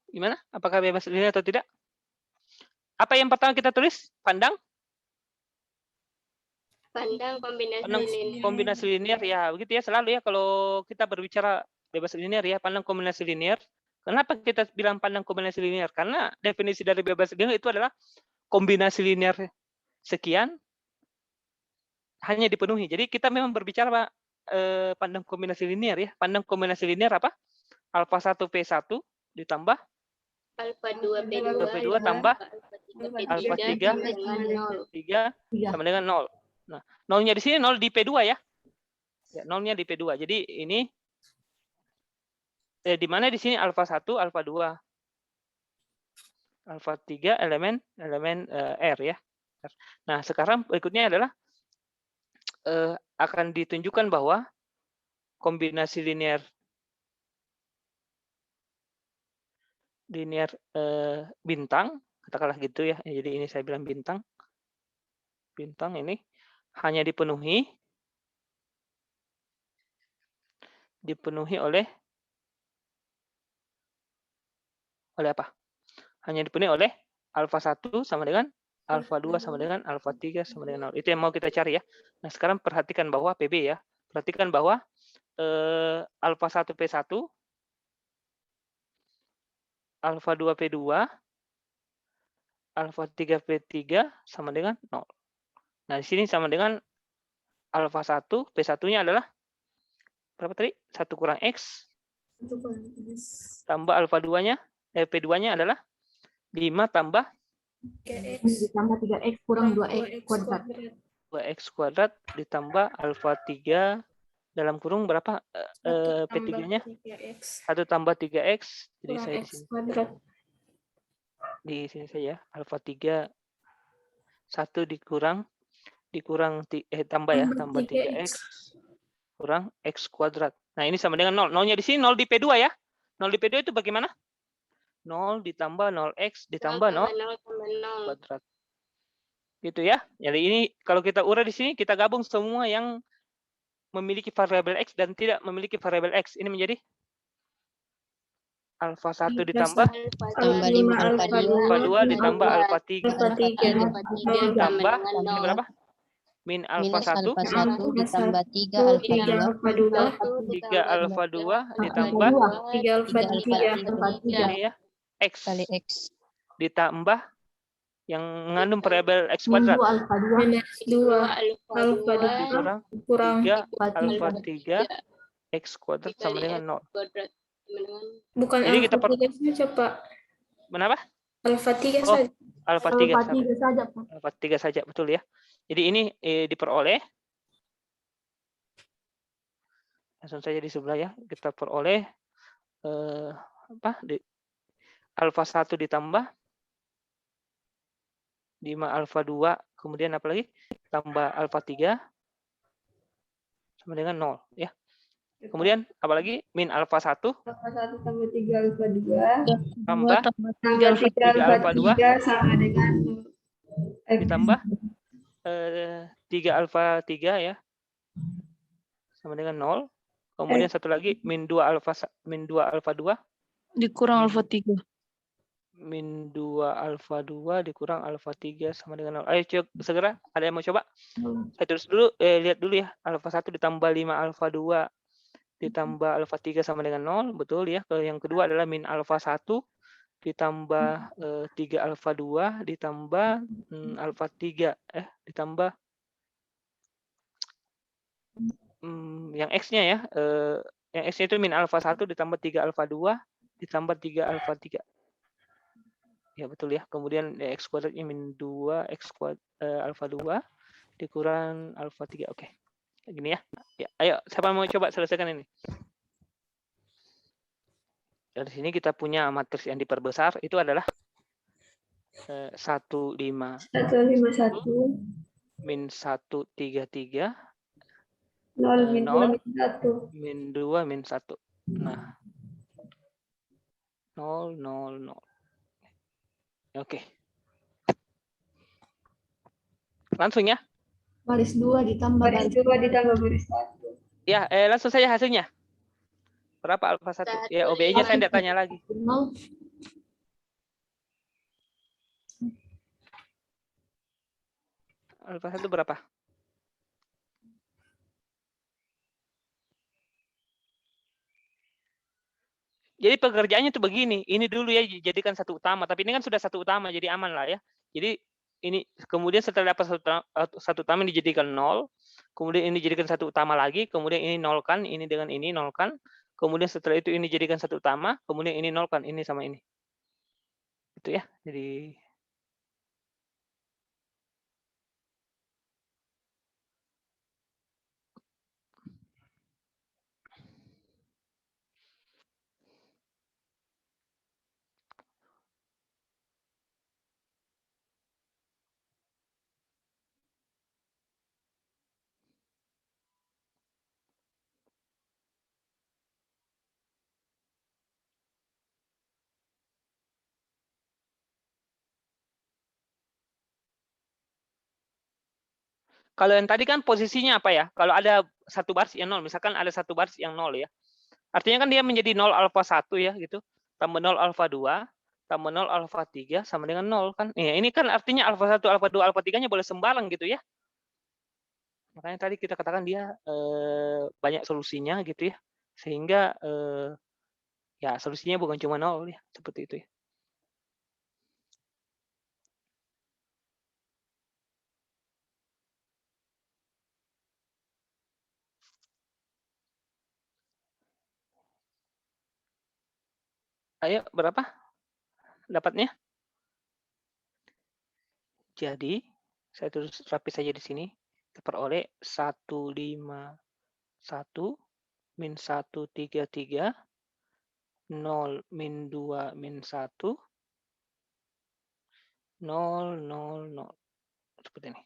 Gimana? Apakah bebas linear atau tidak? Apa yang pertama kita tulis? Pandang kombinasi linear ya, begitu ya selalu ya kalau kita berbicara bebas linear ya, pandang kombinasi linear. Kenapa kita bilang pandang kombinasi linear? Karena definisi dari bebas linear itu adalah kombinasi linear sekian hanya dipenuhi. Jadi kita memang berbicara pandang kombinasi linear ya. Pandang kombinasi linear apa? Alfa 1 P1 ditambah Alfa 2 P2 P2 tambah alfa 3 alfa 3 dengan 0. 3 Tiga. sama dengan 0. Nah, nolnya di sini 0 di P2 ya. Ya, nolnya di P2. Jadi ini di mana di sini alfa 1, alfa 2. Alfa 3 elemen R ya. Nah, sekarang berikutnya adalah akan ditunjukkan bahwa kombinasi linear bintang, katakanlah gitu ya. Jadi ini saya bilang bintang. Bintang ini hanya dipenuhi oleh apa? Hanya dipenuhi oleh alfa 1 sama dengan alfa 2 sama dengan alfa 3 sama dengan 0. Itu yang mau kita cari ya. Nah, sekarang perhatikan bahwa PB ya. Perhatikan bahwa alfa 1 P1, alfa 2 P2, alfa 3 P3 sama dengan 0. Nah, di sini sama dengan alfa 1, P1-nya adalah berapa tadi? 1 kurang X tambah alfa 2-nya, P2-nya adalah 5 tambah Ditambah 3X kurang 2X kuadrat. 2X kuadrat ditambah alfa 3 dalam kurung berapa P3-nya? 1 tambah 3X. Jadi saya di sini. Di sini saja alfa 3 1 tambah ya, tambah 3X kurang X kuadrat. Nah, ini sama dengan 0. 0-nya di sini 0 di P2 ya. 0 di P2 itu bagaimana? 0 ditambah 0X ditambah 0 kuadrat. Gitu ya. Jadi ini kalau kita urai di sini, kita gabung semua yang memiliki variabel X dan tidak memiliki variabel X. Ini menjadi alfa 1 ditambah Tambah 5 alfa 2. alfa 2 ditambah alfa 3 ditambah ini berapa? Min alfa Minus 1 alfa 1 ditambah 3 alfa 2. 3 alfa 2 ditambah 3 alfa 3 ini ya X kali X. ditambah yang mengandung variabel X Min kuadrat 2 alfa 2 kurang 3 alfa alfa 3. 3 X kuadrat sama dengan 0. Bukan Jadi kita alfa 3 saja, Pak. Kenapa? Alfa 3 Oh, saja. alfa 3 Alfa 3 saja, Pak. alfa 3 saja, betul ya. Jadi ini diperoleh langsung saja di sebelah ya. Kita peroleh alfa 1 ditambah 5 alfa 2, kemudian apa lagi? Tambah alfa 3 sama dengan 0 ya. Kemudian apa lagi? Min alfa 1 Alfa 1 tambah 3 alfa 2 tambah 3 alfa 3 sama dengan X. ditambah 3 alfa 3 ya. Sama dengan 0. Kemudian satu lagi min 2 alfa 2 dikurang alfa 3. min 2 alfa 2 dikurang alfa 3 sama dengan 0. Ayo coba segera, ada yang mau coba? Saya terus dulu, lihat dulu ya. Alfa 1 ditambah 5 alfa 2 ditambah alfa 3 sama dengan 0, betul ya. Yang kedua adalah min alfa 1 ditambah 3 alfa 2 ditambah alfa 3 ditambah yang X-nya ya. Yang X-nya itu min alfa 1 ditambah 3 alfa 2 ditambah 3 alfa 3. Ya betul ya. Kemudian X kuadratnya min 2 X kuadrat alfa 2 dikurang alfa 3. Oke. Gini ya. Ya, ayo siapa mau coba selesaikan ini? Dari sini kita punya matriks yang diperbesar itu adalah 1 5 151 min 1 3 3 0 min 0 2 min 1. min 2 min 1. Nah. 0 0 0. Oke. Langsung ya. Baris 2 ditambah Baris 2 ditambah baris 1. Ya, langsung saja hasilnya. Berapa alfa 1? Ya, OBE-nya saya tidak tanya lagi. 0. Alfa 1 berapa? Jadi pekerjaannya itu begini. Ini dulu ya jadikan satu utama, tapi ini kan sudah satu utama jadi aman lah ya. Jadi ini kemudian setelah dapat satu utama ini dijadikan 0, kemudian ini dijadikan satu utama lagi, kemudian ini nolkan, ini dengan ini nolkan, kemudian setelah itu ini jadikan satu utama, kemudian ini nolkan, ini sama ini. Itu ya. Jadi kalau yang tadi kan posisinya apa ya? Kalau ada satu baris yang 0, misalkan ada satu baris yang 0 ya. Artinya kan dia menjadi 0 alfa 1 ya gitu. Tambah 0 alfa 2, tambah 0 alfa 3 sama dengan 0 kan. Ya, ini kan artinya alfa 1, alfa 2, alfa 3-nya boleh sembarang gitu ya. Makanya tadi kita katakan dia banyak solusinya gitu ya. Sehingga ya solusinya bukan cuma 0 ya, seperti itu ya. Ayo, berapa dapatnya? Jadi, saya tulis rapi saja di sini. Terperoleh 151 min 133 0 min 2 min 1 0 0 0 seperti ini.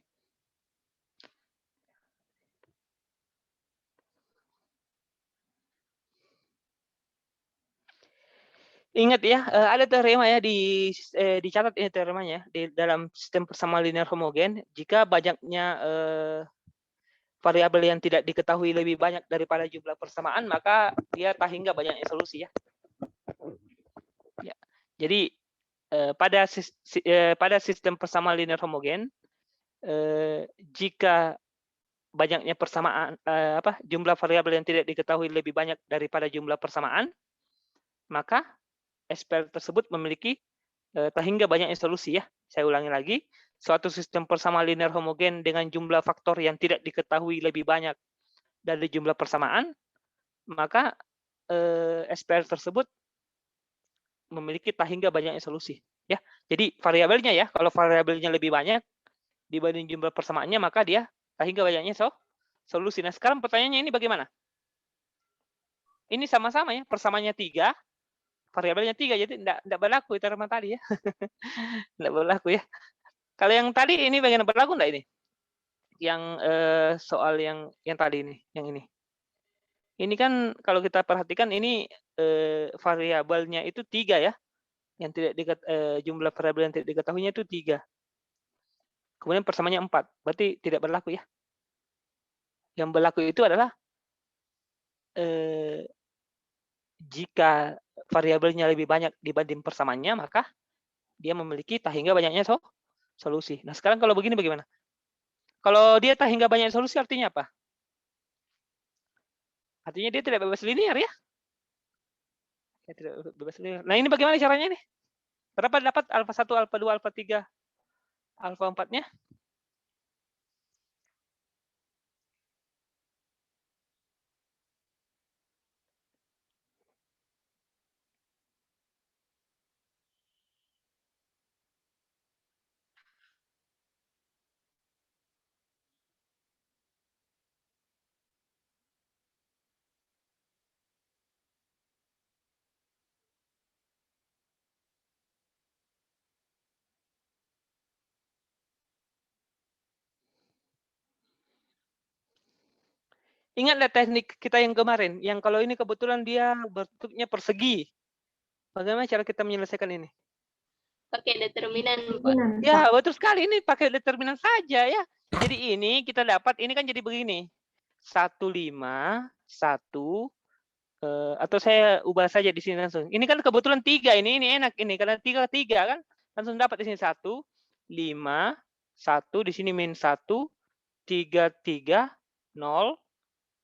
Ingat ya, ada teorema ya dicatat ini teoremanya di dalam sistem persamaan linear homogen jika banyaknya variabel yang tidak diketahui lebih banyak daripada jumlah persamaan, maka dia tak hingga banyaknya solusi ya. Ya. Jadi pada sistem persamaan linear homogen, jika banyaknya persamaan jumlah variabel yang tidak diketahui lebih banyak daripada jumlah persamaan, maka SPL tersebut memiliki tak hingga banyaknya solusi ya. Saya ulangi lagi, suatu sistem persamaan linear homogen dengan jumlah faktor yang tidak diketahui lebih banyak dari jumlah persamaan, maka SPL tersebut memiliki tak hingga banyaknya solusi ya. Jadi variabelnya ya, kalau variabelnya lebih banyak dibanding jumlah persamaannya, maka dia tak hingga banyaknya solusi. Nah, sekarang pertanyaannya ini bagaimana? Ini sama-sama ya, persamaannya 3, variabelnya 3, jadi tidak berlaku teorema tadi ya. Tidak berlaku ya. Kalau yang tadi ini bagaimana, berlaku enggak ini? Yang soal yang tadi ini, yang ini. Ini kan kalau kita perhatikan ini variabelnya itu 3 ya. Yang tidak jumlah variabel yang tidak diketahuinya itu 3. Kemudian persamaannya 4. Berarti tidak berlaku ya. Yang berlaku itu adalah jika variabelnya lebih banyak dibanding persamaannya, maka dia memiliki tak hingga banyaknya solusi. Nah, sekarang kalau begini bagaimana? Kalau dia tak hingga banyak solusi artinya apa? Artinya dia tidak bebas linear ya? Ya, tidak bebas linear. Nah, ini bagaimana caranya nih? Berapa dapat alfa 1, alfa 2, alfa 3, alfa 4-nya? Ingatlah teknik kita yang kemarin, yang kalau ini kebetulan dia bentuknya persegi. Bagaimana cara kita menyelesaikan ini? Pakai determinan, Pak. Determinan, Ya, Pak. betul sekali, ini pakai determinan saja ya. Jadi ini kita dapat, ini kan jadi begini. 151 atau saya ubah saja di sini langsung. Ini kan kebetulan 3 ini enak ini karena 3 kan. Langsung dapat di sini 1 5 1 di sini min 1 3 3 0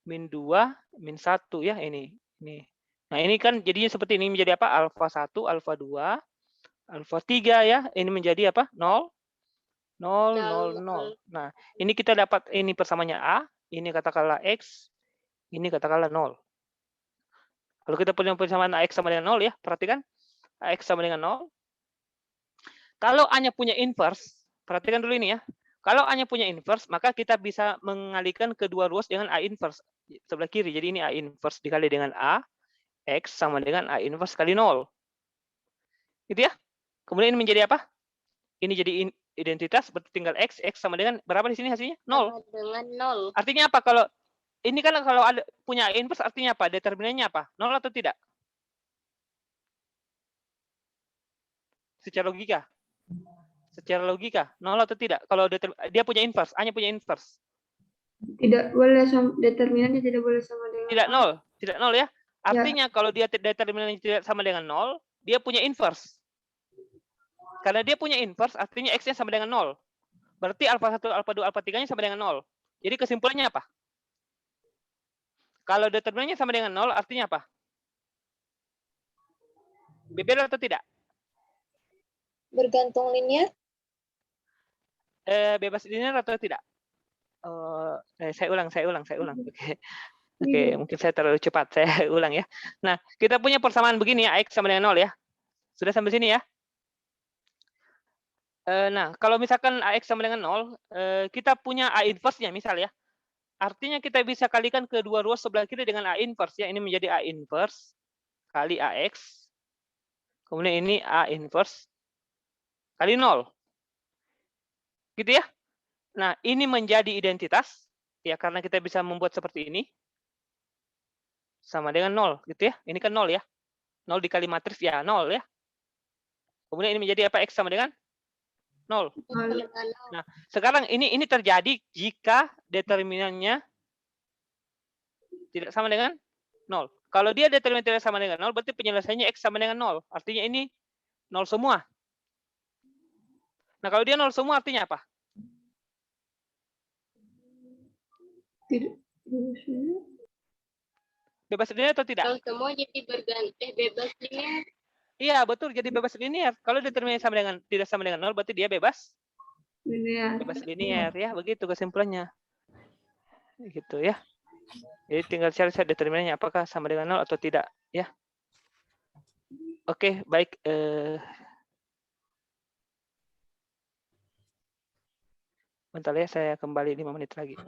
min 2 min 1 ya ini. Nah, ini kan jadinya seperti ini menjadi apa? Alfa 1, alfa 2, alfa 3 ya. Ini menjadi apa? 0 0 0 0. Nah, ini kita dapat ini persamaannya A, ini katakanlah X, ini katakanlah 0. Kalau kita punya persamaan AX sama dengan 0 ya, perhatikan. AX sama dengan 0. Kalau A-nya punya inverse, perhatikan dulu ini ya. Kalau A-nya punya inverse, maka kita bisa mengalihkan kedua ruas dengan A inverse sebelah kiri. Jadi ini A inverse dikali dengan A, X sama dengan A inverse kali 0. Gitu ya. Kemudian ini menjadi apa? Ini jadi identitas, berarti tinggal X sama dengan berapa di sini hasilnya? 0. Sama dengan 0. Artinya apa? Kalau ini kan kalau ada punya A inverse artinya apa? Determinannya apa? 0 atau tidak? Secara logika. Secara logika, 0 atau tidak? Kalau dia punya inverse, A-nya punya inverse. Tidak boleh determinannya tidak boleh sama dengan Tidak 0, tidak 0 ya. Artinya kalau dia determinannya tidak sama dengan 0, dia punya inverse. Karena dia punya inverse, artinya X-nya sama dengan 0. Berarti alfa 1, alfa 2, alfa 3-nya sama dengan 0. Jadi kesimpulannya apa? Kalau determinannya sama dengan 0, artinya apa? Bebel atau tidak? Bergantung linear. Bebas linear atau tidak? Saya ulang. Oke, mungkin saya terlalu cepat. Saya ulang ya. Nah, kita punya persamaan begini ya, X sama dengan 0 ya. Sudah sampai sini ya? Nah, kalau misalkan AX sama dengan 0, kita punya A inverse-nya misal ya. Artinya kita bisa kalikan kedua ruas sebelah kiri dengan A inverse ya. Ini menjadi A inverse kali AX. Kemudian ini A inverse kali 0. Gitu ya. Nah, ini menjadi identitas ya karena kita bisa membuat seperti ini. Sama dengan 0 gitu ya. Ini kan 0 ya. 0 dikali matriks ya 0 ya. Kemudian ini menjadi apa? X sama dengan 0. Nah, sekarang ini terjadi jika determinannya tidak sama dengan 0. Kalau dia determinan tidak sama dengan 0, berarti penyelesaiannya X sama dengan 0. Artinya ini 0 semua. Nah, kalau dia 0 semua artinya apa? Bebas linear atau tidak? Kalau semua jadi bebas linear. Iya, betul. Jadi bebas linear. Kalau determinannya sama dengan tidak sama dengan 0, berarti dia bebas linear. bebas linear ya. Begitu kesimpulannya. Gitu ya. Jadi tinggal cari determinannya apakah sama dengan 0 atau tidak ya. Oke, baik. Bentar ya, saya kembali 5 menit lagi.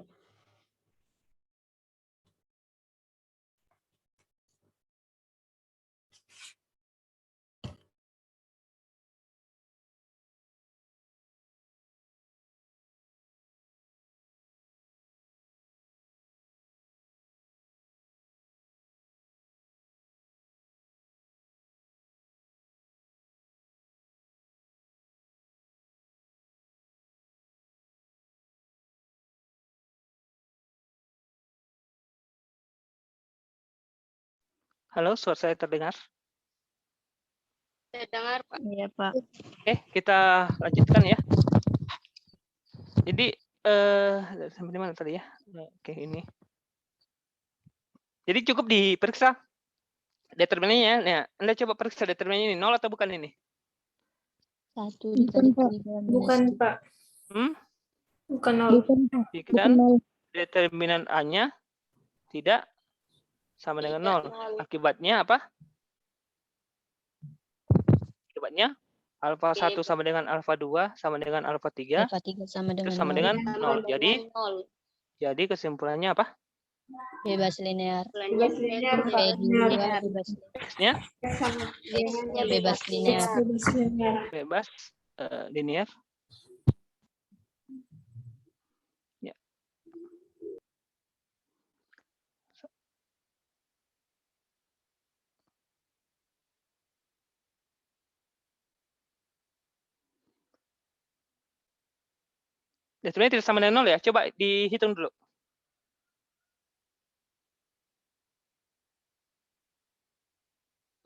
Halo, suara saya terdengar? Saya dengar, Pak. Iya, Pak. Oke, kita lanjutkan ya. Jadi sampai di mana tadi ya? Oke, ini. Jadi cukup diperiksa determinannya. Nah, Anda coba periksa determinannya ini 0 atau bukan ini? 1 Bukan, dikali Pak. 3 Bukan, minus Pak. Bukan 0. Bukan, Pak. Kan determinan A-nya tidak sama dengan 0. Akibatnya apa? Akibatnya alfa 1 sama dengan alfa 2 sama dengan alfa 3. Alfa 3 sama dengan Terus sama 0. dengan 0. Jadi kesimpulannya apa? Bebas linear. Bebas linear, Pak. P2 bebas X-nya bebas linear. Bebas linear. bebas linear. Ya. Determinannya tidak sama dengan 0 ya. Coba dihitung dulu.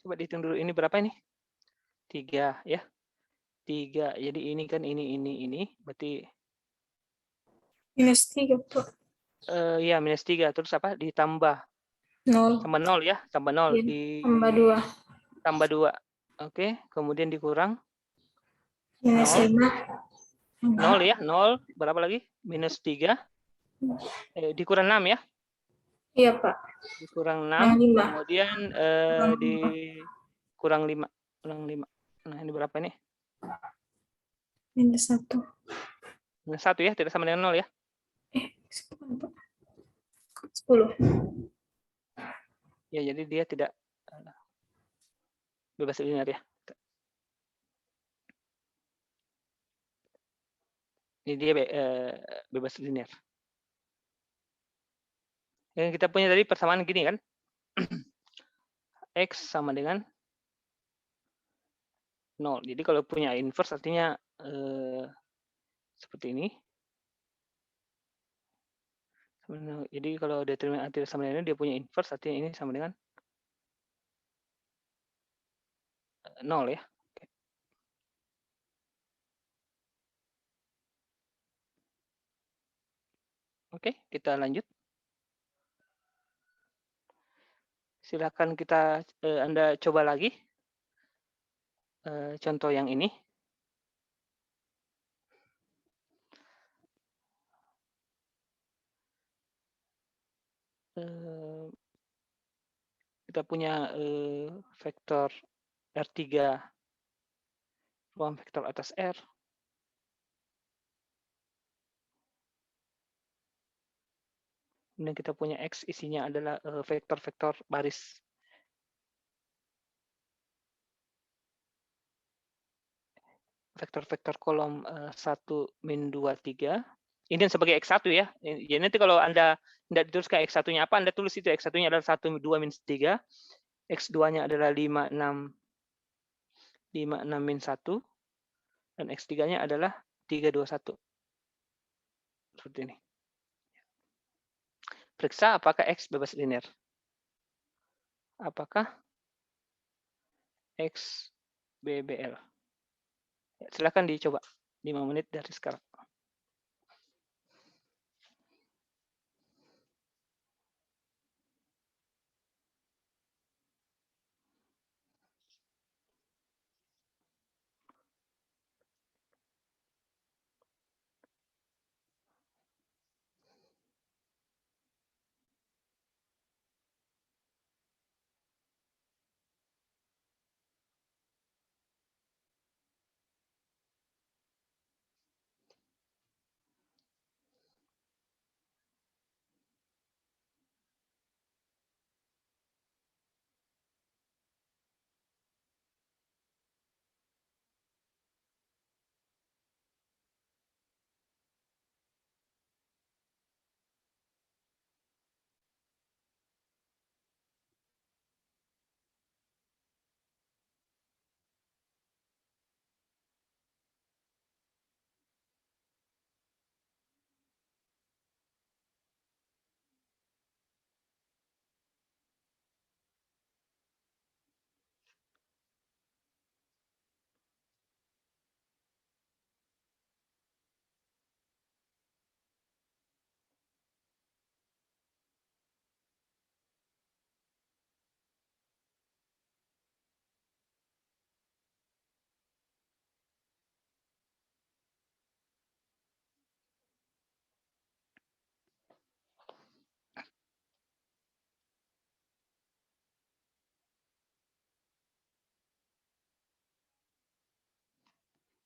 Coba dihitung dulu. Ini berapa ini? 3 ya. 3. Jadi ini kan ini. Berarti Minus 3, Pak. ya minus 3. Terus apa? Ditambah 0. tambah 0 ya. Tambah 0. Iya, tambah 2. Tambah 2. Oke. Kemudian dikurang. Minus 5. 0 ya. 0. Berapa lagi? Minus 3. Dikurang 6 ya. Iya, Pak. Dikurang Yang 6. 5. Kemudian dikurang 5. Kurang 5. Nah, ini berapa nih? -1. -1 ya, tidak sama dengan 0 ya. 10. Ya, jadi dia tidak bebas linear ya. Ini dia bebas linear. Yang kita punya tadi persamaan gini kan. X sama dengan 0. Jadi kalau punya inverse artinya seperti ini. Jadi kalau determinan tidak sama dengan ini, dia punya inverse artinya ini sama dengan 0 ya. Oke, kita lanjut. Silakan Anda coba lagi contoh yang ini. Kita punya vektor R3 ruang vektor atas R. Kemudian kita punya X isinya adalah vektor-vektor baris. Vektor-vektor kolom 1, min 2, 3. Ini sebagai X1 ya. Jadi nanti kalau Anda tidak dituliskan X1-nya apa, Anda tulis itu X1-nya adalah 1, 2, min 3. X2-nya adalah 5, 6, min 1. Dan X3-nya adalah 3, 2, 1. Seperti ini. Periksa apakah X bebas linear. Apakah X BBL. Ya, silakan dicoba 5 menit dari sekarang.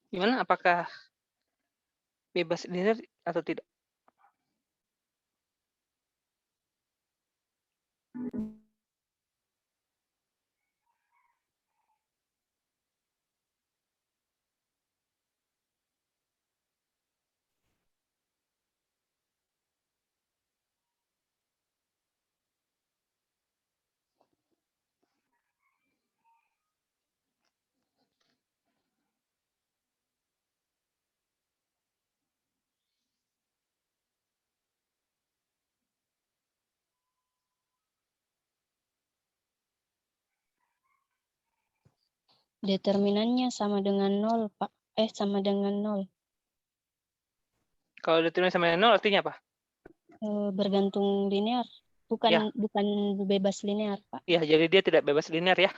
Gimana? Apakah bebas linear atau tidak? Determinannya sama dengan 0, Pak. Sama dengan 0. Kalau determinan sama dengan 0 artinya apa? Bergantung linear. Bukan bebas linear, Pak. Iya, jadi dia tidak bebas linear ya.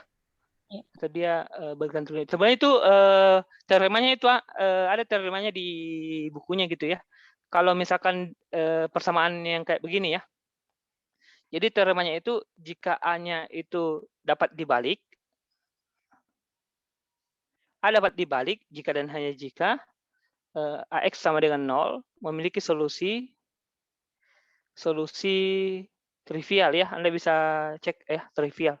Ya. Atau dia bergantung linear. Sebenarnya itu teoremanya itu ada teoremanya di bukunya gitu ya. Kalau misalkan persamaan yang kayak begini ya. Jadi teoremanya itu jika A-nya itu dapat dibalik, A dapat dibalik jika dan hanya jika AX sama dengan 0 memiliki solusi trivial ya. Anda bisa cek ya, trivial.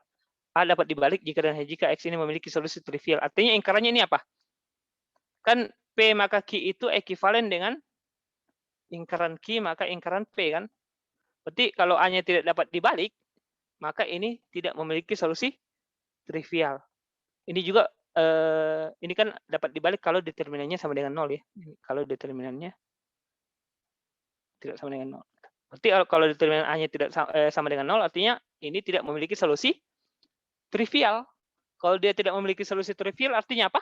A dapat dibalik jika dan hanya jika X ini memiliki solusi trivial. Artinya ingkarannya ini apa? Kan P maka Q itu ekuivalen dengan ingkaran Q maka ingkaran P kan. Berarti kalau A-nya tidak dapat dibalik, maka ini tidak memiliki solusi trivial. Ini juga ini kan dapat dibalik kalau determinannya sama dengan 0 ya. Kalau determinannya tidak sama dengan 0. Berarti kalau determinan A-nya tidak sama dengan 0, artinya ini tidak memiliki solusi trivial. Kalau dia tidak memiliki solusi trivial, artinya apa?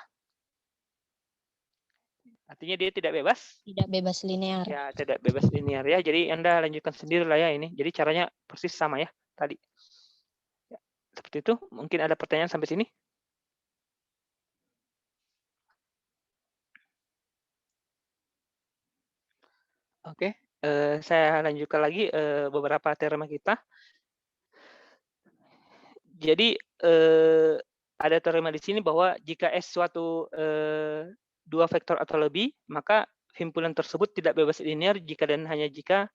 Artinya dia tidak bebas. Tidak bebas linear. Ya, tidak bebas linear ya. Jadi Anda lanjutkan sendiri lah ya ini. Jadi caranya persis sama ya tadi. Ya, seperti itu. Mungkin ada pertanyaan sampai sini? Oke, saya lanjutkan lagi beberapa teorema kita. Jadi ada teorema di sini bahwa jika S suatu dua vektor atau lebih, maka himpunan tersebut tidak bebas linear jika dan hanya jika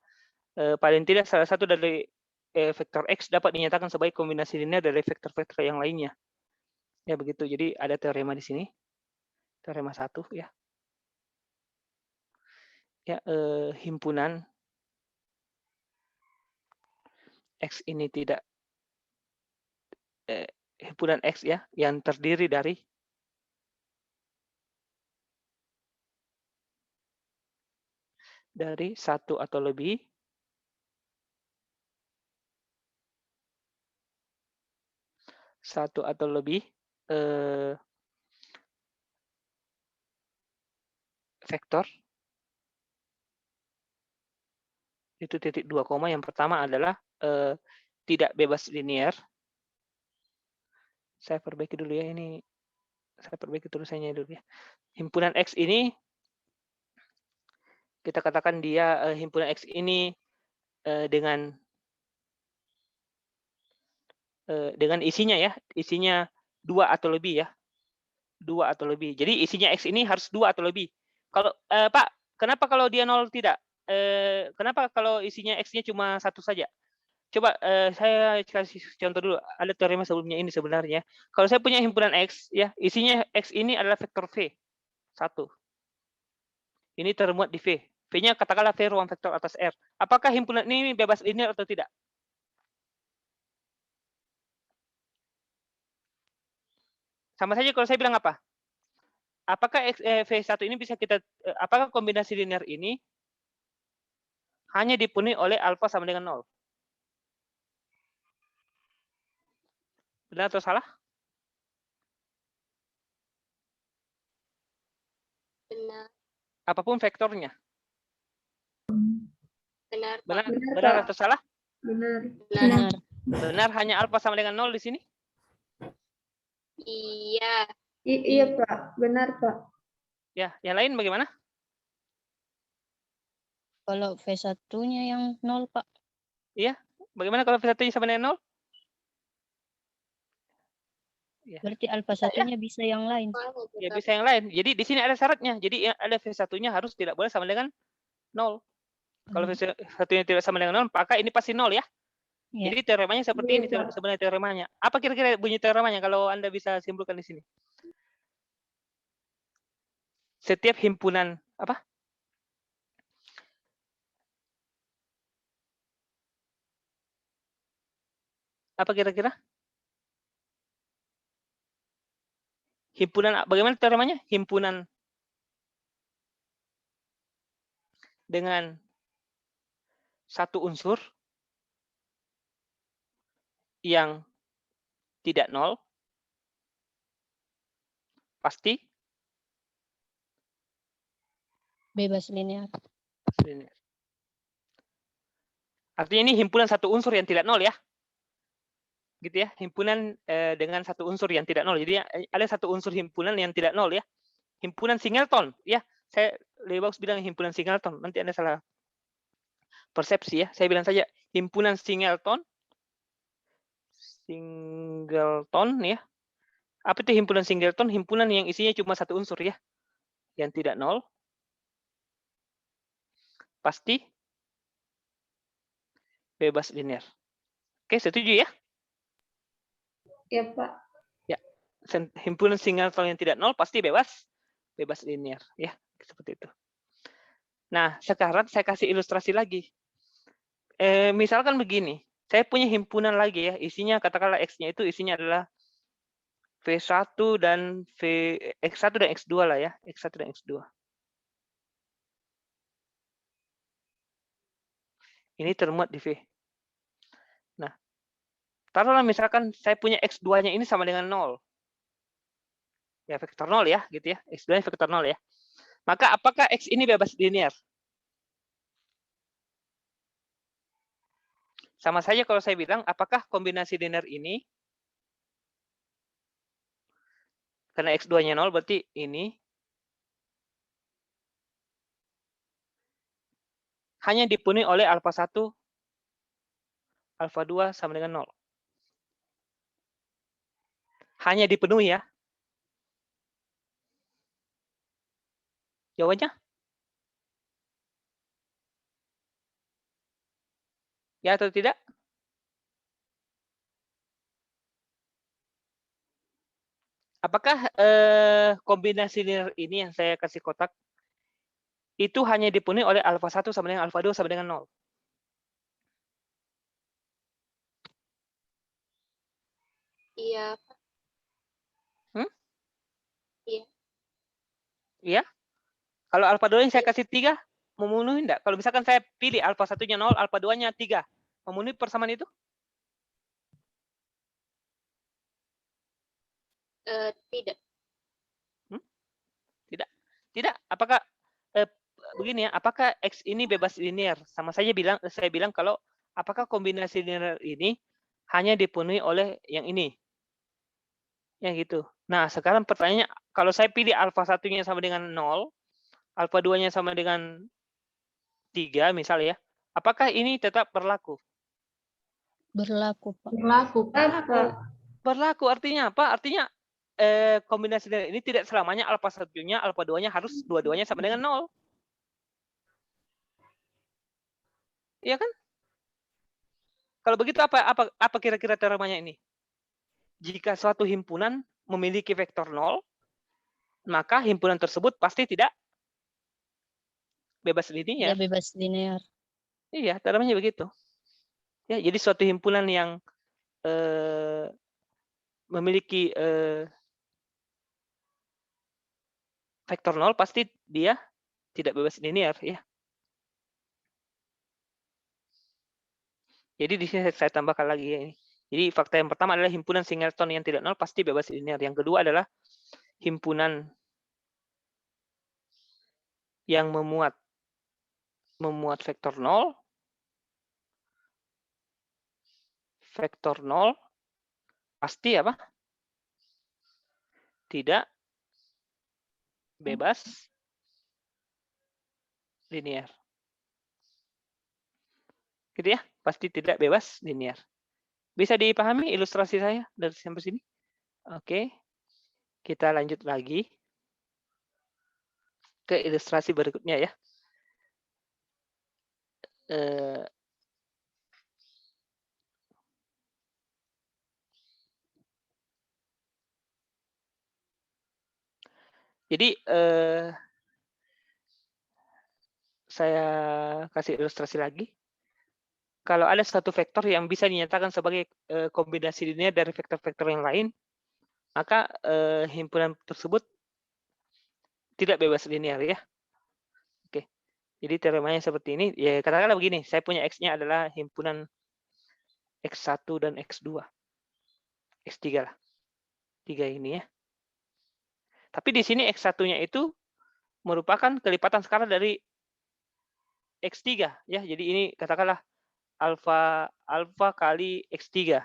paling tidak salah satu dari vektor X dapat dinyatakan sebagai kombinasi linear dari vektor-vektor yang lainnya. Ya begitu. Jadi ada teorema di sini, teorema 1 ya. Ya himpunan X ini tidak himpunan X ya yang terdiri dari satu atau lebih vektor. Itu titik 2 koma. Yang pertama adalah tidak bebas linear. Saya perbaiki dulu ya ini. Saya perbaiki tulisannya dulu ya. Himpunan X ini kita katakan dia himpunan X ini dengan isinya ya, isinya 2 atau lebih ya. 2 atau lebih. Jadi isinya X ini harus 2 atau lebih. Kalau Pak, kenapa kalau dia 0 tidak? Kenapa kalau isinya X-nya cuma 1 saja? Coba saya kasih contoh dulu. Ada teorema sebelumnya ini sebenarnya. Kalau saya punya himpunan X, ya isinya X ini adalah vektor V. 1. Ini termuat di V. V-nya katakanlah V ruang vektor atas R. Apakah himpunan ini bebas linear atau tidak? Sama saja kalau saya bilang apa? Apakah V1 ini bisa kita, apakah kombinasi linear ini hanya dipenuhi oleh alfa sama dengan 0? Benar atau salah? Benar. Apapun vektornya. Benar. Benar, Benar, benar Pak. atau salah? Benar. Benar. Benar, hanya alfa sama dengan 0 di sini? Iya. Iya, Pak. Benar, Pak. Ya, yang lain bagaimana? Kalau V1-nya yang 0, Pak. Iya, bagaimana kalau V1-nya sama dengan 0? Ya. Berarti alfa satunya bisa yang lain. Ya, bisa yang lain. Jadi di sini ada syaratnya. Jadi ada V1-nya harus tidak boleh sama dengan 0. Kalau V1-nya tidak sama dengan 0, maka ini pasti 0 ya. Ya. Jadi teoremanya seperti ini sebenarnya teoremanya. Apa kira-kira bunyi teoremanya kalau Anda bisa simpulkan di sini? Setiap himpunan apa? Apa kira-kira? Himpunan, bagaimana teoremanya? Himpunan dengan satu unsur yang tidak 0 pasti Bebas linear. Artinya ini himpunan satu unsur yang tidak 0 ya. Gitu ya, himpunan dengan satu unsur yang tidak 0. Jadi ada satu unsur himpunan yang tidak 0 ya. Himpunan singleton ya. Saya lebih bagus bilang himpunan singleton. Nanti Anda salah persepsi ya. Saya bilang saja himpunan singleton ya. Apa itu himpunan singleton? Himpunan yang isinya cuma satu unsur ya. Yang tidak 0. pasti bebas linear. Oke, setuju ya? Ya, Pak. Himpunan singleton yang tidak nol pasti bebas linear, ya, seperti itu. Nah, sekarang saya kasih ilustrasi lagi. Misalkan begini, saya punya himpunan lagi ya, isinya katakanlah X-nya itu isinya adalah V1 dan X1 dan X2 lah ya, X1 dan X2. Ini termuat di V. Nah, taruhlah misalkan saya punya X2-nya ini sama dengan 0. Ya, vektor 0 ya, gitu ya. X2-nya vektor 0 ya. Maka apakah X ini bebas linear? Sama saja kalau saya bilang, apakah kombinasi linear ini, karena X2-nya 0, berarti ini hanya dipenuhi oleh alfa 1, alfa 2 sama dengan 0. Hanya dipenuhi ya. Jawabannya? Ya atau tidak? Apakah kombinasi linear ini yang saya kasih kotak, itu hanya dipenuhi oleh alfa 1 sama dengan alfa 2 sama dengan 0? Iya. Iya. Iya? Kalau alfa 2 yang saya kasih 3, memenuhi enggak? Kalau misalkan saya pilih alfa 1-nya 0, alfa 2-nya 3, memenuhi persamaan itu? Tidak. Tidak. Apakah begini ya? Apakah X ini bebas linear? Sama saja saya bilang kalau apakah kombinasi linear ini hanya dipenuhi oleh yang ini? Ya gitu. Nah, sekarang pertanyaannya, kalau saya pilih alfa 1-nya sama dengan 0, alfa 2-nya sama dengan 3 misalnya ya, apakah ini tetap berlaku? Berlaku, Pak. Berlaku, Pak. Berlaku artinya apa? Artinya kombinasi linear ini tidak selamanya alfa 1-nya, alfa 2-nya harus dua-duanya sama dengan 0. Iya kan? Kalau begitu apa kira-kira teoremanya ini? Jika suatu himpunan memiliki vektor 0, maka himpunan tersebut pasti tidak bebas linear. Tidak bebas linear. Iya, teoremanya begitu. Ya, jadi suatu himpunan yang memiliki vektor 0 pasti dia tidak bebas linear ya. Jadi di sini saya tambahkan lagi ya ini. Jadi fakta yang pertama adalah himpunan singleton yang tidak nol pasti bebas linear. Yang kedua adalah himpunan yang memuat vektor 0 pasti apa? Tidak bebas linear. Gitu ya, pasti tidak bebas linear. Bisa dipahami ilustrasi saya dari sampai sini? Oke. Kita lanjut lagi ke ilustrasi berikutnya ya. Jadi saya kasih ilustrasi lagi. Kalau ada satu vektor yang bisa dinyatakan sebagai kombinasi linear dari vektor-vektor yang lain, maka himpunan tersebut tidak bebas linear ya. Oke. Jadi teoremanya seperti ini. Ya katakanlah begini, saya punya X-nya adalah himpunan X1 dan X2. X3 lah. 3 ini ya. Tapi di sini X1-nya itu merupakan kelipatan skala dari X3 ya. Jadi ini katakanlah alfa kali X3.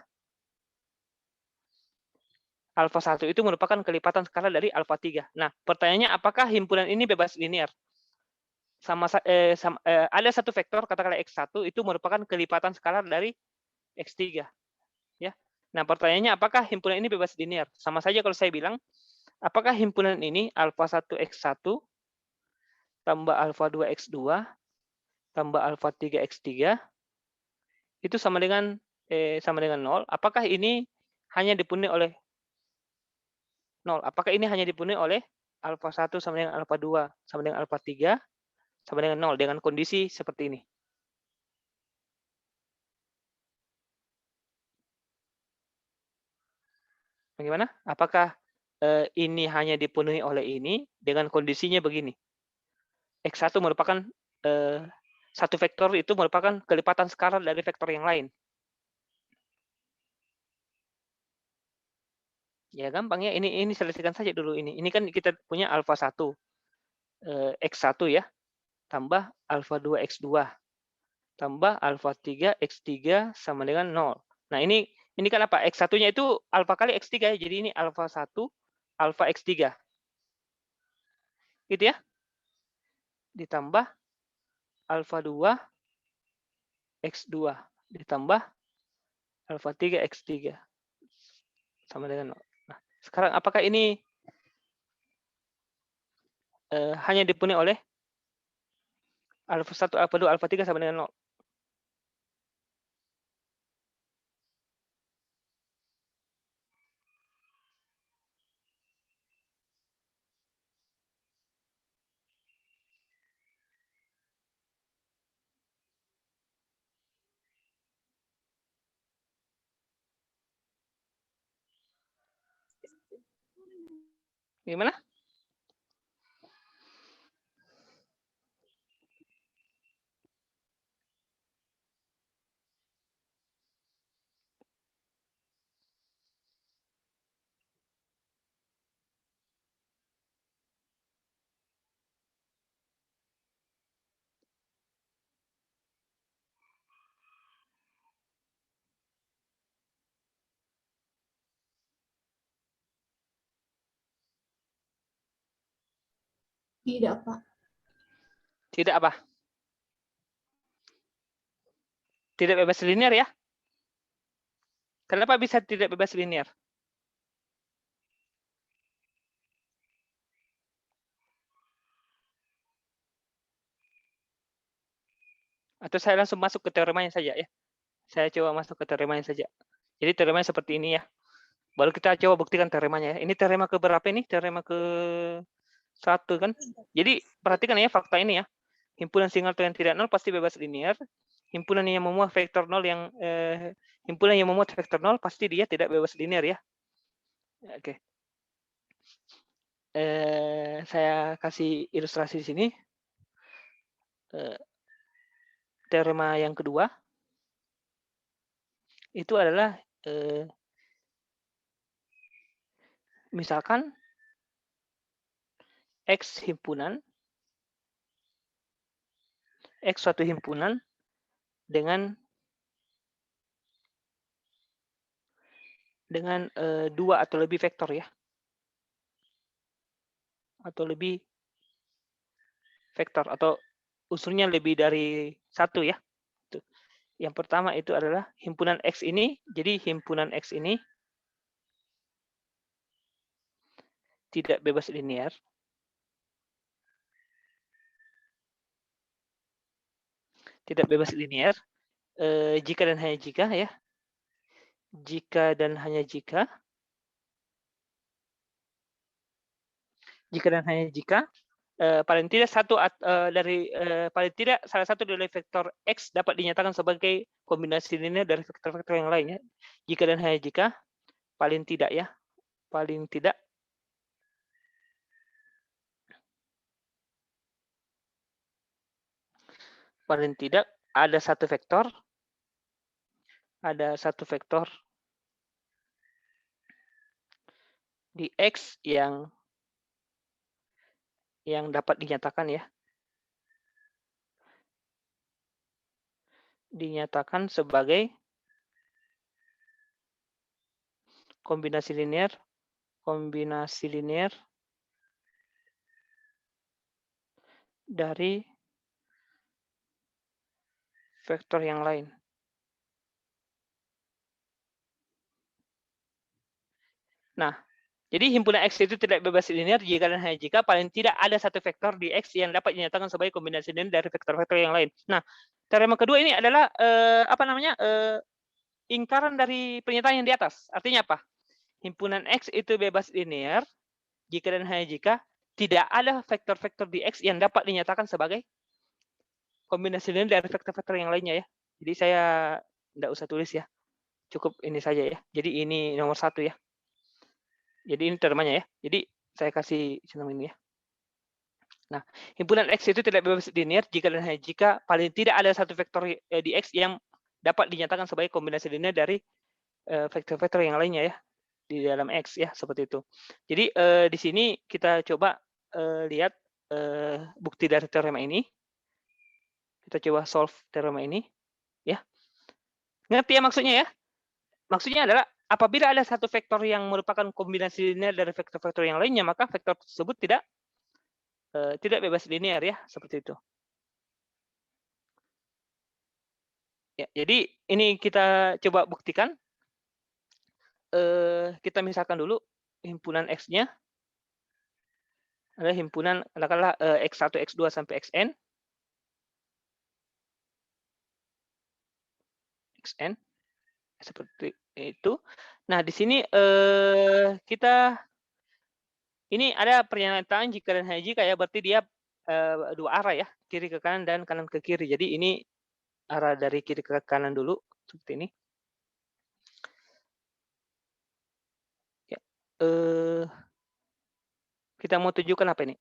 Alfa 1 itu merupakan kelipatan skala dari alfa 3. Nah, pertanyaannya apakah himpunan ini bebas linear? Ada satu vektor katakanlah X1 itu merupakan kelipatan skala dari X3. Ya. Nah, pertanyaannya apakah himpunan ini bebas linear? Sama saja kalau saya bilang apakah himpunan ini alfa 1 X1 tambah alfa 2 X2 tambah alfa 3x3 itu sama dengan 0. Apakah ini hanya dipenuhi oleh 0? Apakah ini hanya dipenuhi oleh alfa 1 sama dengan alfa 2 sama dengan alfa 3 sama dengan 0 dengan kondisi seperti ini? Bagaimana? Apakah ini hanya dipenuhi oleh ini dengan kondisinya begini? X1 merupakan satu vektor itu merupakan kelipatan skalar dari vektor yang lain. Ya gampang ya, ini selesaikan saja dulu ini. Ini kan kita punya alfa 1 X1 ya, tambah alfa 2 X2 tambah alfa 3 X3 sama dengan 0. Nah, ini kan apa? X1-nya itu alfa kali X3 ya. Jadi ini alfa 1 alfa X3. Gitu ya. Ditambah alfa 2 X2 ditambah alfa 3 X3 sama dengan 0. Nah, sekarang apakah ini hanya dipenuhi oleh alfa 1, alfa 2, alfa 3 sama dengan 0? Gimana? Tidak, Pak. Tidak apa? Tidak bebas linear ya? Kenapa bisa tidak bebas linear? Atau saya langsung masuk ke teoremanya saja ya? Saya coba masuk ke teoremanya saja. Jadi teoremanya seperti ini ya. Baru kita coba buktikan teoremanya ya. Ini teorema ke berapa ini? Teorema ke 1 kan? Jadi perhatikan ya fakta ini ya. Himpunan singleton yang tidak nol pasti bebas linear. Himpunan yang memuat vektor nol himpunan yang memuat vektor nol pasti dia tidak bebas linear ya. Oke. Saya kasih ilustrasi di sini. Teorema yang kedua itu adalah misalkan X suatu himpunan dengan dua atau lebih vektor ya, atau lebih vektor atau unsurnya lebih dari satu ya. Yang pertama itu adalah himpunan X ini. Jadi himpunan X ini tidak bebas linear. Tidak bebas linear jika dan hanya jika ya. Jika dan hanya jika. Jika dan hanya jika paling tidak paling tidak salah satu dari vektor X dapat dinyatakan sebagai kombinasi linear dari vektor-vektor yang lainnya. Jika dan hanya jika paling tidak ya, paling tidak ada satu vektor di X yang dapat dinyatakan ya, dinyatakan sebagai kombinasi linear dari vektor yang lain. Nah, Jadi himpunan X itu tidak bebas linear jika dan hanya jika paling tidak ada satu vektor di X yang dapat dinyatakan sebagai kombinasi linear dari vektor-vektor yang lain. Nah, teorema kedua ini adalah ingkaran dari pernyataan yang di atas. Artinya apa? Himpunan X itu bebas linear jika dan hanya jika tidak ada vektor-vektor di X yang dapat dinyatakan sebagai kombinasi linear dari vektor-vektor yang lainnya ya. Jadi saya tidak usah tulis ya. Cukup ini saja ya. Jadi ini nomor 1 ya. Jadi ini teoremanya ya. Jadi saya kasih senang ini ya. Nah, himpunan X itu tidak bebas linear jika dan hanya jika paling tidak ada satu vektor di X yang dapat dinyatakan sebagai kombinasi linear dari vektor-vektor yang lainnya ya di dalam X ya, seperti itu. Jadi di sini kita coba lihat bukti dari teorema ini. Kita coba solve teorema ini ya. Ngerti ya maksudnya ya? Maksudnya adalah apabila ada satu vektor yang merupakan kombinasi linear dari vektor-vektor yang lainnya, maka vektor tersebut tidak bebas linear ya, seperti itu. Ya, jadi ini kita coba buktikan. Kita misalkan dulu himpunan X-nya adalah himpunan katakanlah X1, X2 sampai Xn. Xn seperti itu. Nah, di sini ini ada pernyataan jika dan hanya jika ya, berarti dia dua arah ya, kiri ke kanan dan kanan ke kiri. Jadi ini arah dari kiri ke kanan dulu seperti ini. Ya, kita mau tunjukkan apa ini?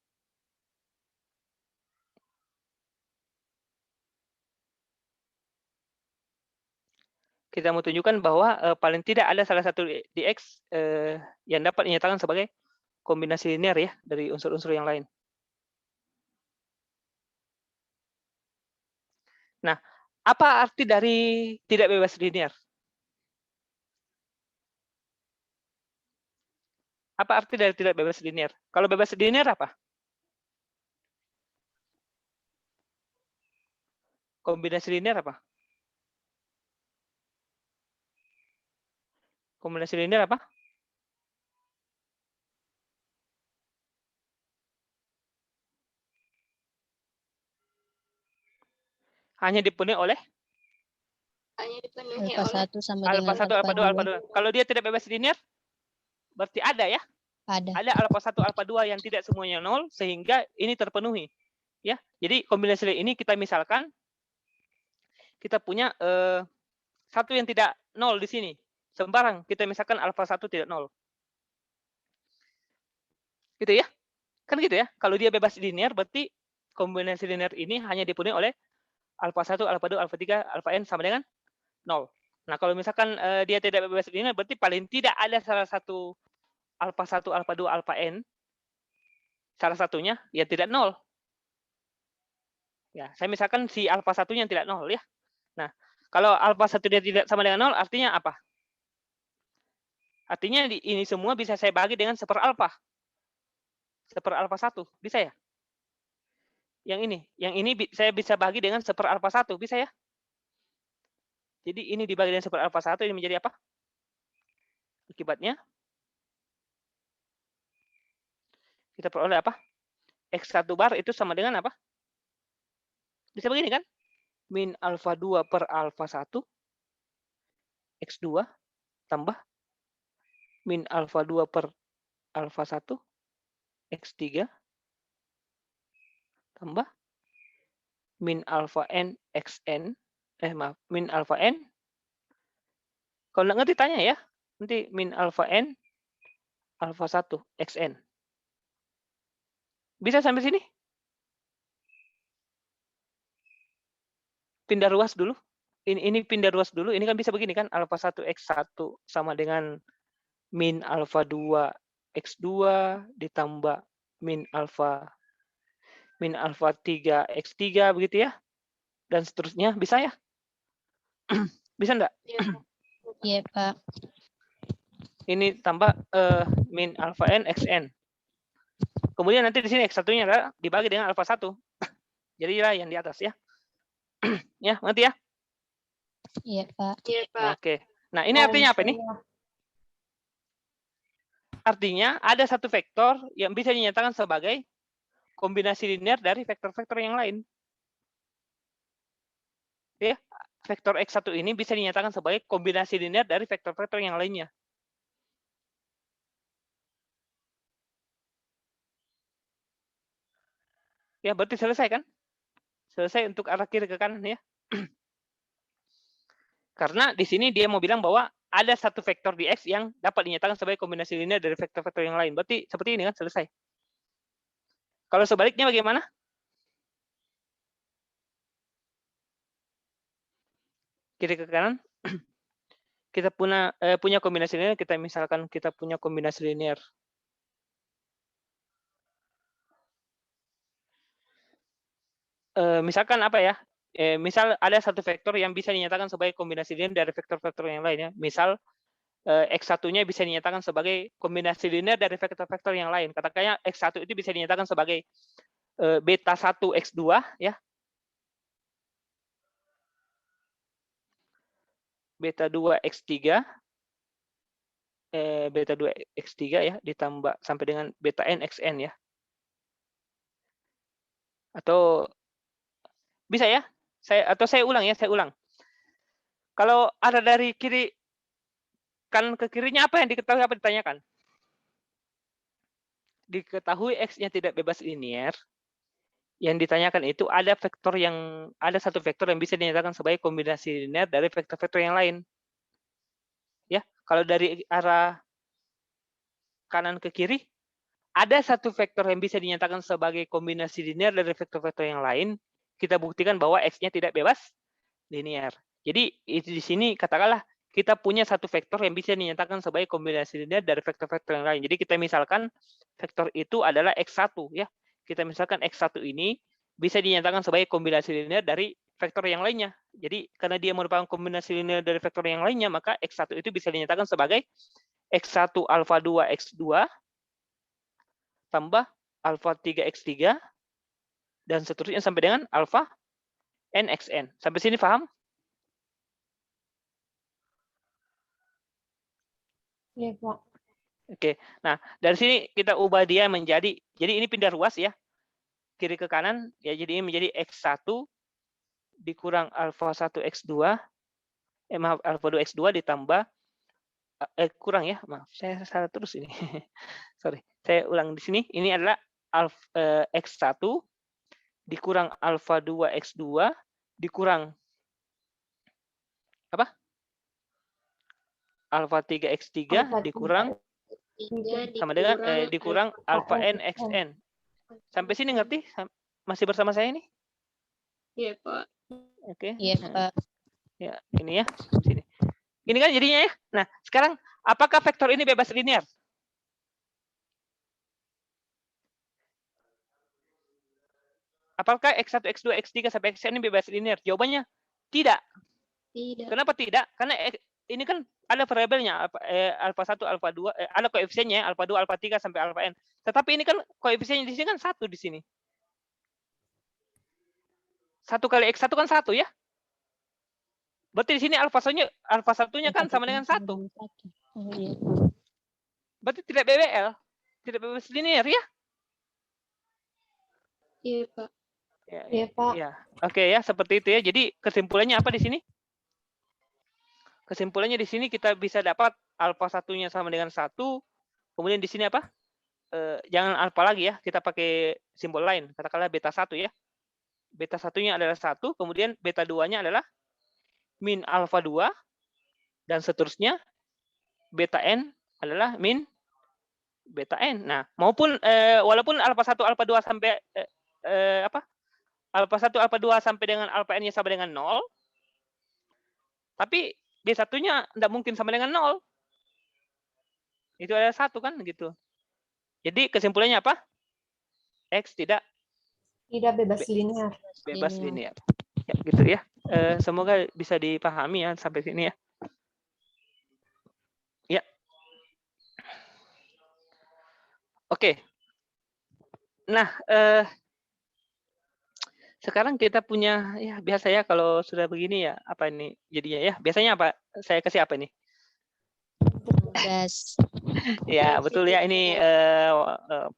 Kita mau tunjukkan bahwa paling tidak ada salah satu di X yang dapat dinyatakan sebagai kombinasi linear ya dari unsur-unsur yang lain. Nah, apa arti dari tidak bebas linear? Apa arti dari tidak bebas linear? Kalau bebas linear apa? Kombinasi linear apa? Kombinasi linear apa? Hanya dipenuhi oleh Alfa 1 sama alfa dengan 1, alfa 2, alfa 2. Kalau dia tidak bebas linear, berarti ada ya? Ada alfa 1, alfa 2 yang tidak semuanya 0, sehingga ini terpenuhi. Ya, jadi kombinasi ini kita misalkan, kita punya satu yang tidak 0 di sini. Sembarang, kita misalkan alfa 1 tidak 0. Gitu ya? Kan gitu ya? Kalau dia bebas linear, berarti kombinasi linear ini hanya dipenuhi oleh alfa 1, alfa 2, alfa 3, alfa n sama dengan 0. Nah, kalau misalkan dia tidak bebas linear, berarti paling tidak ada salah satu alfa 1, alfa 2, alfa n, salah satunya yang tidak 0. Ya, saya misalkan si alfa 1-nya yang tidak 0 ya. Nah, kalau alfa 1 dia tidak sama dengan 0, artinya apa? Artinya ini semua bisa saya bagi dengan seper alfa. Seper alfa 1, bisa ya? Yang ini saya bisa bagi dengan seper alfa 1, bisa ya? Jadi ini dibagi dengan seper alfa 1, ini menjadi apa? Akibatnya kita peroleh apa? X1 bar itu sama dengan apa? Bisa begini kan? Min alfa 2 per alfa 1 X2 tambah min alfa 2 per alfa 1 X3 tambah min alfa n xn min alfa n, kalau nggak ngerti tanya ya, nanti min alfa n alfa 1 xn. Bisa sampai sini? Pindah ruas dulu. Ini pindah ruas dulu. Ini kan bisa begini kan, alfa 1 x1 sama dengan min alfa 2 x2 ditambah min alfa 3 x3 begitu ya. Dan seterusnya, bisa ya? Bisa enggak? Iya, Pak. Ini tambah min alfa n xn. Kemudian nanti di sini x1-nya adalah dibagi dengan alfa 1. Jadilah yang di atas ya. Ya, ngerti ya? Iya, Pak. Iya, Pak. Oke. Nah, ini artinya apa ini? artinya ada satu vektor yang bisa dinyatakan sebagai kombinasi linear dari vektor-vektor yang lain. Ya, vektor X1 ini bisa dinyatakan sebagai kombinasi linear dari vektor-vektor yang lainnya. Ya, berarti selesai kan? Selesai untuk arah kiri ke kanan ya. Karena di sini dia mau bilang bahwa ada satu vektor di X yang dapat dinyatakan sebagai kombinasi linear dari vektor-vektor yang lain. Berarti seperti ini kan, selesai. Kalau sebaliknya bagaimana? Kiri ke kanan. Kita punya kombinasi linear, kita misalkan kita punya kombinasi linear. Misalkan apa ya? Misal ada satu vektor yang bisa dinyatakan sebagai kombinasi linear dari vektor-vektor yang lain ya. Misal X1-nya bisa dinyatakan sebagai kombinasi linear dari vektor-vektor yang lain. Katakannya X1 itu bisa dinyatakan sebagai beta 1 X2 ya. Beta 2 X3 beta 2 X3 ya ditambah sampai dengan beta n Xn ya. Atau bisa ya? Saya ulang ya, saya ulang. Kalau ada dari kiri kanan ke kirinya, apa yang diketahui, apa ditanyakan? Diketahui X-nya tidak bebas linear. Yang ditanyakan itu ada satu vektor yang bisa dinyatakan sebagai kombinasi linear dari vektor-vektor yang lain. Ya, kalau dari arah kanan ke kiri, ada satu vektor yang bisa dinyatakan sebagai kombinasi linear dari vektor-vektor yang lain. Kita buktikan bahwa X-nya tidak bebas linear. Jadi itu di sini katakanlah kita punya satu vektor yang bisa dinyatakan sebagai kombinasi linear dari vektor-vektor yang lain. Jadi kita misalkan vektor itu adalah X1 ya. Kita misalkan X1 ini bisa dinyatakan sebagai kombinasi linear dari vektor yang lainnya. Jadi karena dia merupakan kombinasi linear dari vektor yang lainnya, maka X1 itu bisa dinyatakan sebagai X1 alfa 2 X2 tambah alfa 3 X3 dan seterusnya sampai dengan alfa n Xn. Sampai sini paham? Iya, Pak. Oke. Nah, dari sini kita ubah dia menjadi, jadi ini pindah ruas ya. Kiri ke kanan, ya jadi ini menjadi X1 dikurang alfa 1 X2, maaf, alfa 2 X2 ditambah, kurang ya, maaf, saya salah terus ini. Sorry, saya ulang di sini. Ini adalah X1 dikurang alfa 2 X2 dikurang apa? Alfa 3 X3 dikurang sama dengan dikurang alfa n Xn. Sampai sini ngerti? Masih bersama saya ini? Iya, Pak. Oke. Iya, Pak. Ya, ini ya. Sini. Ini kan jadinya ya. Nah, sekarang apakah vektor ini bebas linear? Apakah X1, X2, X3 sampai Xn ini bebas linear? Jawabannya tidak. Tidak. Kenapa tidak? Karena ini kan ada variabelnya alfa 1, alfa 2, ada koefisiennya alfa 2, alfa 3 sampai alfa n. Tetapi ini kan koefisiennya di sini kan 1 di sini. 1 kali X1 kan 1 ya. Berarti di sini alfa satunya kan sama dengan 1. Berarti tidak BBL, tidak bebas linear ya? Iya, Pak. Iya, Pak. Ya. Oke ya, seperti itu ya. Jadi kesimpulannya apa di sini? Kesimpulannya di sini kita bisa dapat alfa satunya sama dengan 1. Kemudian di sini apa? Jangan alfa lagi ya, kita pakai simbol lain. Katakanlah beta 1 ya. Beta satunya adalah 1, kemudian beta 2-nya adalah min alfa 2, dan seterusnya beta n adalah min beta n. Nah, maupun walaupun alfa 1, alfa 2 sampai alfa 1, alfa 2 sampai dengan alfa n-nya sama dengan 0, tapi B1-nya tidak mungkin sama dengan 0. Itu adalah 1 kan gitu. Jadi kesimpulannya apa? X tidak bebas linear. Bebas linear. Ya, gitu ya. Semoga bisa dipahami ya sampai sini ya. Ya. Oke. Nah, sekarang kita punya ya biasa ya kalau sudah begini ya apa ini jadinya ya? Biasanya apa? Saya kasih apa ini? Tugas. Ya, betul ya. Ini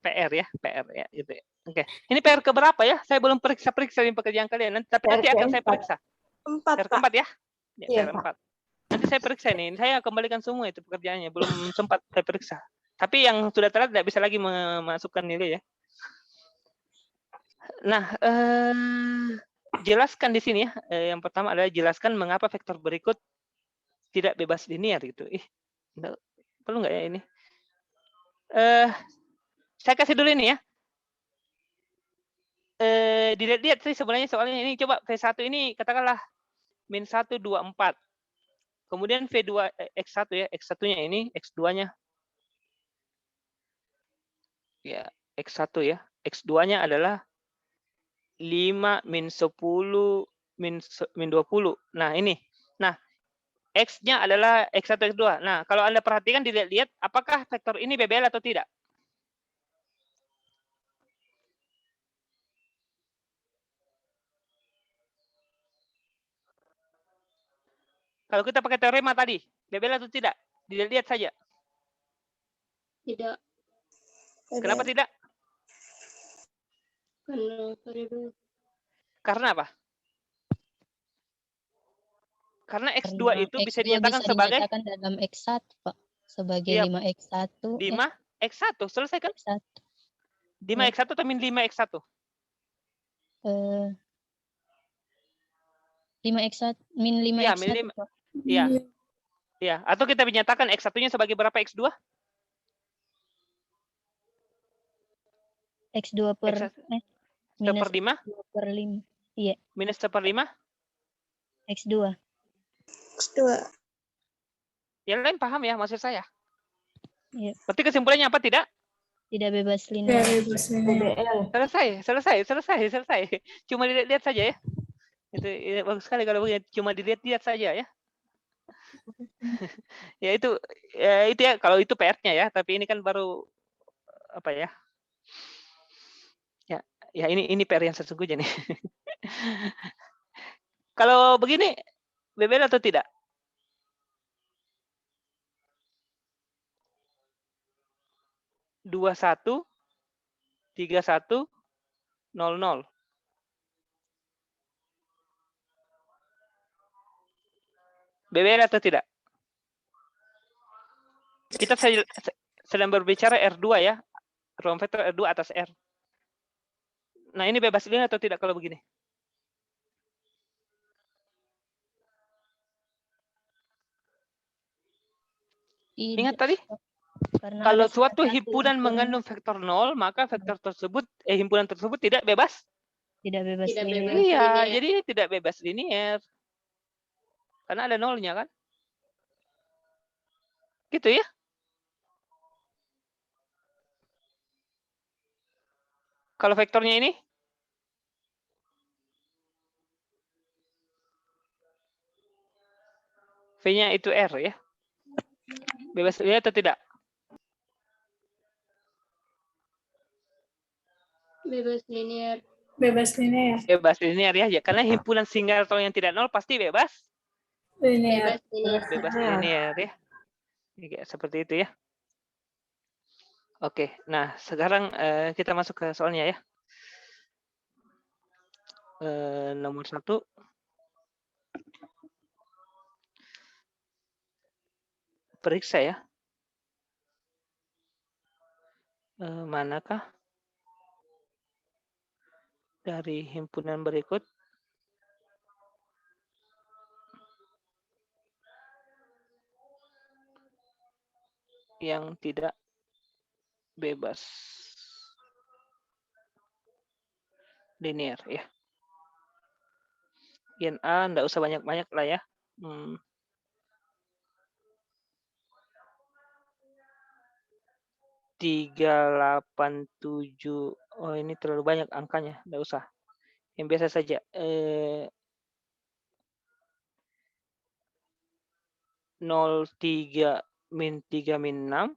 PR ya, PR ya. Gitu. Oke. Ini PR keberapa ya? Saya belum periksa-periksa di pekerjaan kalian. Tapi nanti akan saya periksa. PR keempat ya? Ya, Iya, PR 4. Nanti saya periksa nih. Saya kembalikan semua itu pekerjaannya. Belum sempat saya periksa. Tapi yang sudah telat tidak bisa lagi memasukkan nilai ya. Nah, jelaskan di sini ya. Yang pertama adalah jelaskan mengapa vektor berikut tidak bebas linear gitu. Perlu nggak ya ini? Saya kasih dulu ini ya. Dilihat sih sebenarnya soalnya ini coba V1 ini katakanlah min 1, 2, 4. Kemudian V2 X1 ya, X1-nya ini, X2-nya. Ya, X1 ya. X2-nya adalah 5 min 10 min 20. Nah, ini. Nah, X-nya adalah X1, X2. Nah, kalau Anda perhatikan dilihat apakah vektor ini BBL atau tidak? Kalau kita pakai teorema tadi, BBL atau tidak? Dilihat saja. Tidak. Kenapa tidak? Karena variabel. Karena apa? Karena X2 Karena itu bisa X2 dinyatakan sebagai dinyatakan dalam X1, Pak. Sebagai Iya. 5X1. 5X1. Selesai kan? X1. 5X1 atau min 5X1? 5X1, min 5X1, Iya, min 5. Pak. Iya. Iya, atau kita menyatakan X1-nya sebagai berapa X2? X2 per minus 1/5? 2 per 5. Iya, Minus 1/5? X2. Yang lain paham ya maksud saya? Iya. Berarti kesimpulannya apa tidak? Tidak bebas linear. Selesai. Cuma dilihat saja ya. Itu ya, bagus sekali kalau begitu. Cuma dilihat saja ya. Ya itu ya kalau itu PR-nya ya, tapi ini kan baru apa ya? Ya ini PR yang sesungguhnya nih. Kalau begini BBL atau tidak? Dua 1 3 1 0 0. BBL atau tidak? Kita sedang berbicara R2 ya. Ruang vektor R2 atas R. Nah, ini bebas linear atau tidak kalau begini? Ingat tadi? Karena Kalau ada suatu salah satu himpunan unsur mengandung vektor 0, maka vektor tersebut, himpunan tersebut tidak bebas. tidak bebas Tidak linear. bebas. Iya, linear. jadi tidak bebas linear. Karena ada nolnya kan? Gitu ya? Kalau vektornya ini? V-nya itu R ya. Bebas linear atau tidak? Bebas linear. Bebas linear. Bebas linear ya. Karena himpunan singleton yang tidak nol pasti bebas. Linear. Bebas linear. Bebas linear ya. Kayak seperti itu ya. Oke, nah sekarang kita masuk ke soalnya ya. Nomor 1. Periksa ya. Manakah dari himpunan berikut yang tidak bebas linear ya. Yang A enggak usah banyak-banyak lah ya. 387. Oh, ini terlalu banyak angkanya, enggak usah. Yang biasa saja. 03 min 3 min 6,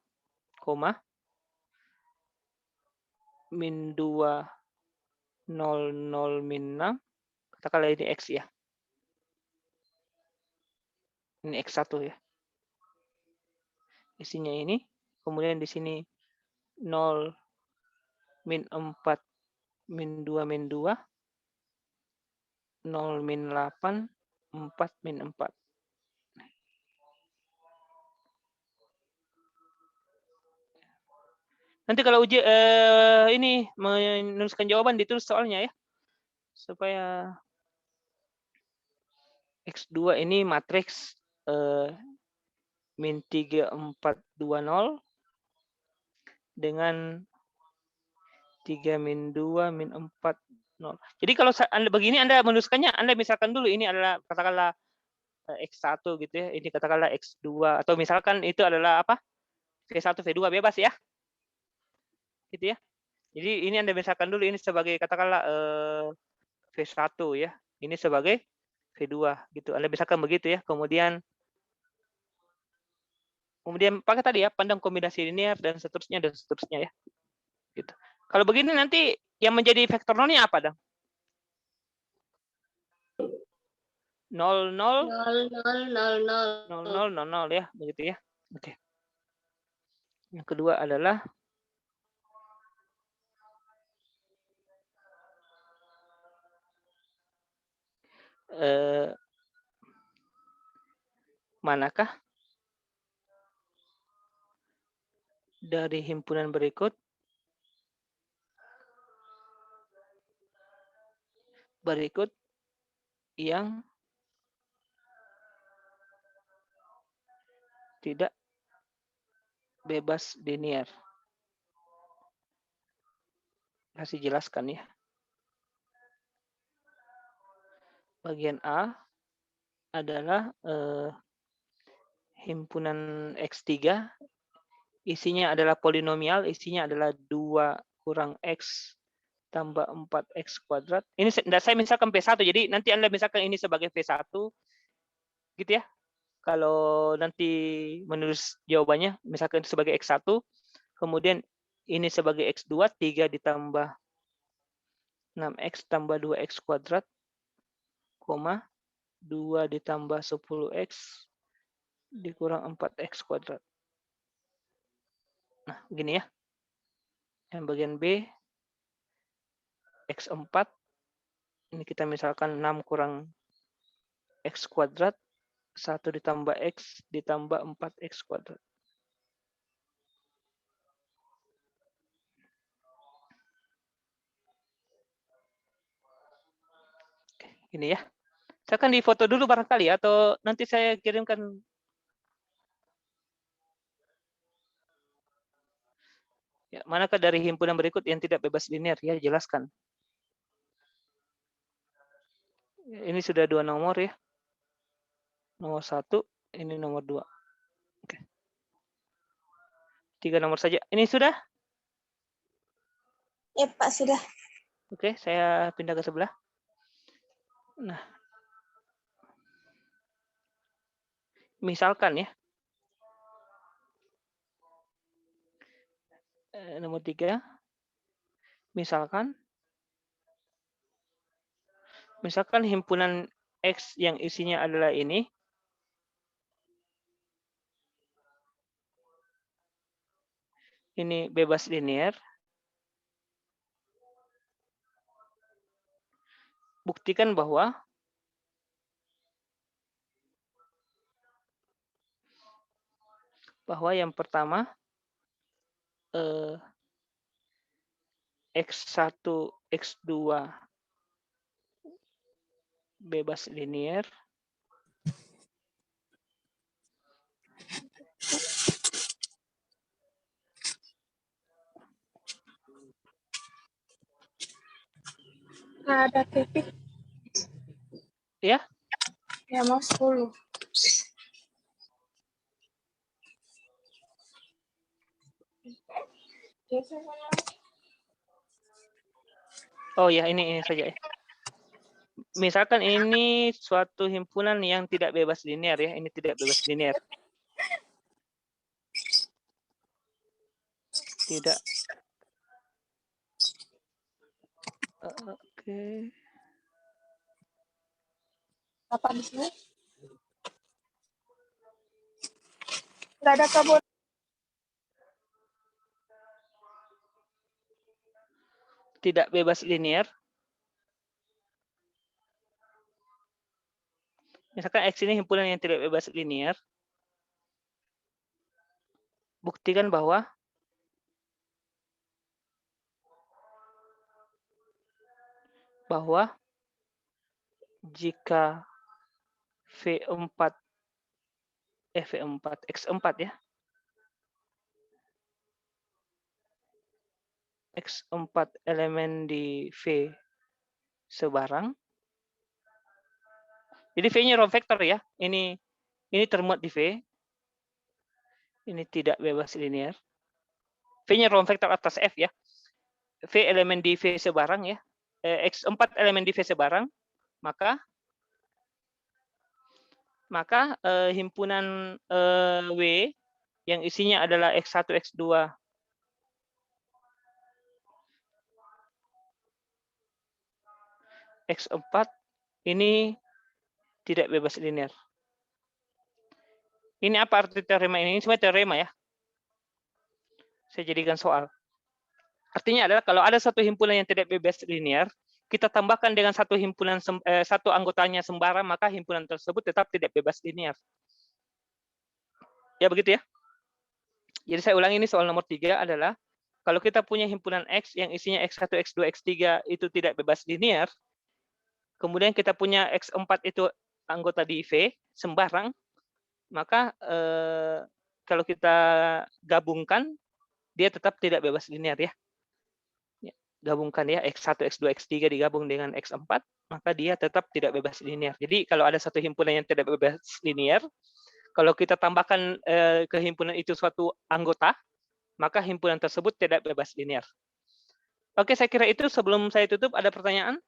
min 2 00 min 6. Katakanlah ini X ya. Ini X1 ya. Isinya ini Kemudian di sini 0, min 4, min 2, min 2. 0, min 8, 4, min 4. Nanti kalau uji ini menuliskan jawaban ditulis soalnya ya. Supaya X2 ini matriks min 3, 4, 2, 0 dengan 3, min 2, min 4, 0. Jadi kalau Anda begini, Anda menuliskannya, Anda misalkan dulu ini adalah katakanlah X1 gitu ya, ini katakanlah X2, atau misalkan itu adalah apa? V1, V2 bebas ya. Gitu ya. Jadi ini Anda misalkan dulu ini sebagai katakanlah V1 ya. Ini sebagai V2 gitu. Anda misalkan begitu ya. Kemudian pakai tadi ya, pandang kombinasi linear dan seterusnya ya. Gitu. Kalau begini nanti yang menjadi vektor nolnya apa, Dang? 0, 0, 0, 0, 0, 0. 0, 0, 0 ya, begitu ya. Oke. Yang kedua adalah manakah dari himpunan berikut yang tidak bebas linear? Kasih jelaskan ya. Bagian A adalah himpunan X3, isinya adalah polinomial, isinya adalah 2 kurang X tambah 4X kuadrat. Ini saya misalkan P1, jadi nanti Anda misalkan ini sebagai V1, gitu ya. Kalau nanti menulis jawabannya, misalkan sebagai X1, kemudian ini sebagai X2, 3 ditambah 6X tambah 2X kuadrat, 2 ditambah 10X dikurang 4X kuadrat. Nah, begini ya. Yang bagian B, X4, ini kita misalkan 6 kurang X kuadrat, 1 ditambah X ditambah 4X kuadrat. Oke, ini ya. Saya akan difoto dulu barangkali atau nanti saya kirimkan. Ya, manakah dari himpunan berikut yang tidak bebas linear? Ya, jelaskan. Ini sudah 2 nomor ya. Nomor 1, ini nomor 2. Oke. 3 nomor saja. Ini sudah? Ya, Pak, sudah. Oke, saya pindah ke sebelah. Nah, misalkan ya. Nomor 3. Misalkan himpunan X yang isinya adalah ini. Ini bebas linear. Buktikan bahwa yang pertama X1, X2 bebas linear. Ada titik. Ya? Ya, mau 10. Oh ya, ini saja ya. Misalkan ini suatu himpunan yang tidak bebas linear ya, ini tidak bebas linear. Tidak. Oke. Apa di sini? Nggak ada kabel. tidak bebas linear. Misalkan X ini himpunan yang tidak bebas linear. Buktikan bahwa jika V4 X4 ya. X4 elemen di V sebarang. Jadi V-nya row vector ya. Ini termuat di V. Ini tidak bebas linear. V-nya row vector atas F ya. V elemen di V sebarang ya. X4 elemen di V sebarang, maka himpunan W yang isinya adalah X1, X2, X4 ini tidak bebas linear. Ini apa arti teorema ini? Ini sebenarnya teorema ya. Saya jadikan soal. Artinya adalah kalau ada satu himpunan yang tidak bebas linear, kita tambahkan dengan satu himpunan satu anggotanya sembara, maka himpunan tersebut tetap tidak bebas linear. Ya begitu ya. Jadi saya ulangi, ini soal nomor 3 adalah kalau kita punya himpunan X yang isinya X1, X2, X3 itu tidak bebas linear, kemudian kita punya X4 itu anggota di V sembarang, maka kalau kita gabungkan dia tetap tidak bebas linear ya. Gabungkan ya X1, X2, X3 digabung dengan X4, maka dia tetap tidak bebas linear. Jadi kalau ada satu himpunan yang tidak bebas linear, kalau kita tambahkan ke himpunan itu suatu anggota, maka himpunan tersebut tidak bebas linear. Oke, saya kira itu. Sebelum saya tutup, ada pertanyaan?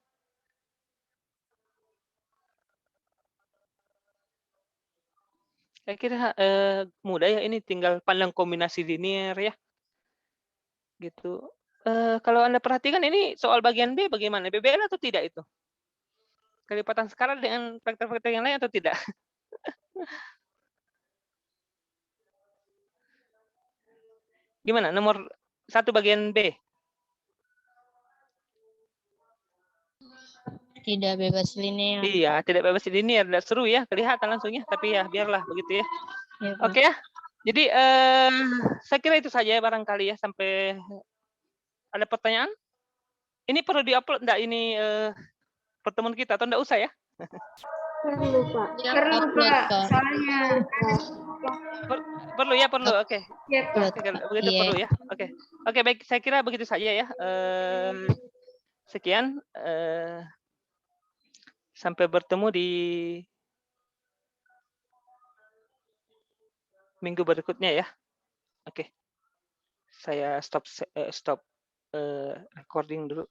Saya kira mudah ya, ini tinggal pandang kombinasi linear ya. Gitu. Kalau Anda perhatikan ini soal bagian B bagaimana? BBL atau tidak itu? Kelipatan skala dengan vektor-vektor yang lain atau tidak? Gimana? Nomor 1 bagian B? Tidak bebas linear. Iya, tidak bebas linear. Tidak seru ya, kelihatan langsung ya. Tapi ya biarlah begitu ya. Ya, Pak. Oke ya. Jadi saya kira itu saja barangkali ya. Sampai ada pertanyaan? Ini perlu diupload enggak ini pertemuan kita atau enggak usah ya? Perlu, Pak. Ya, Perlu, upload, Pak. Pak. Soalnya Perlu ya, perlu. Oke. ya, Pak. Oke, kalau begitu Iya. perlu ya. Oke. Oke, baik. Saya kira begitu saja ya. Sekian. Sampai bertemu di minggu berikutnya ya. Oke. Saya stop recording dulu.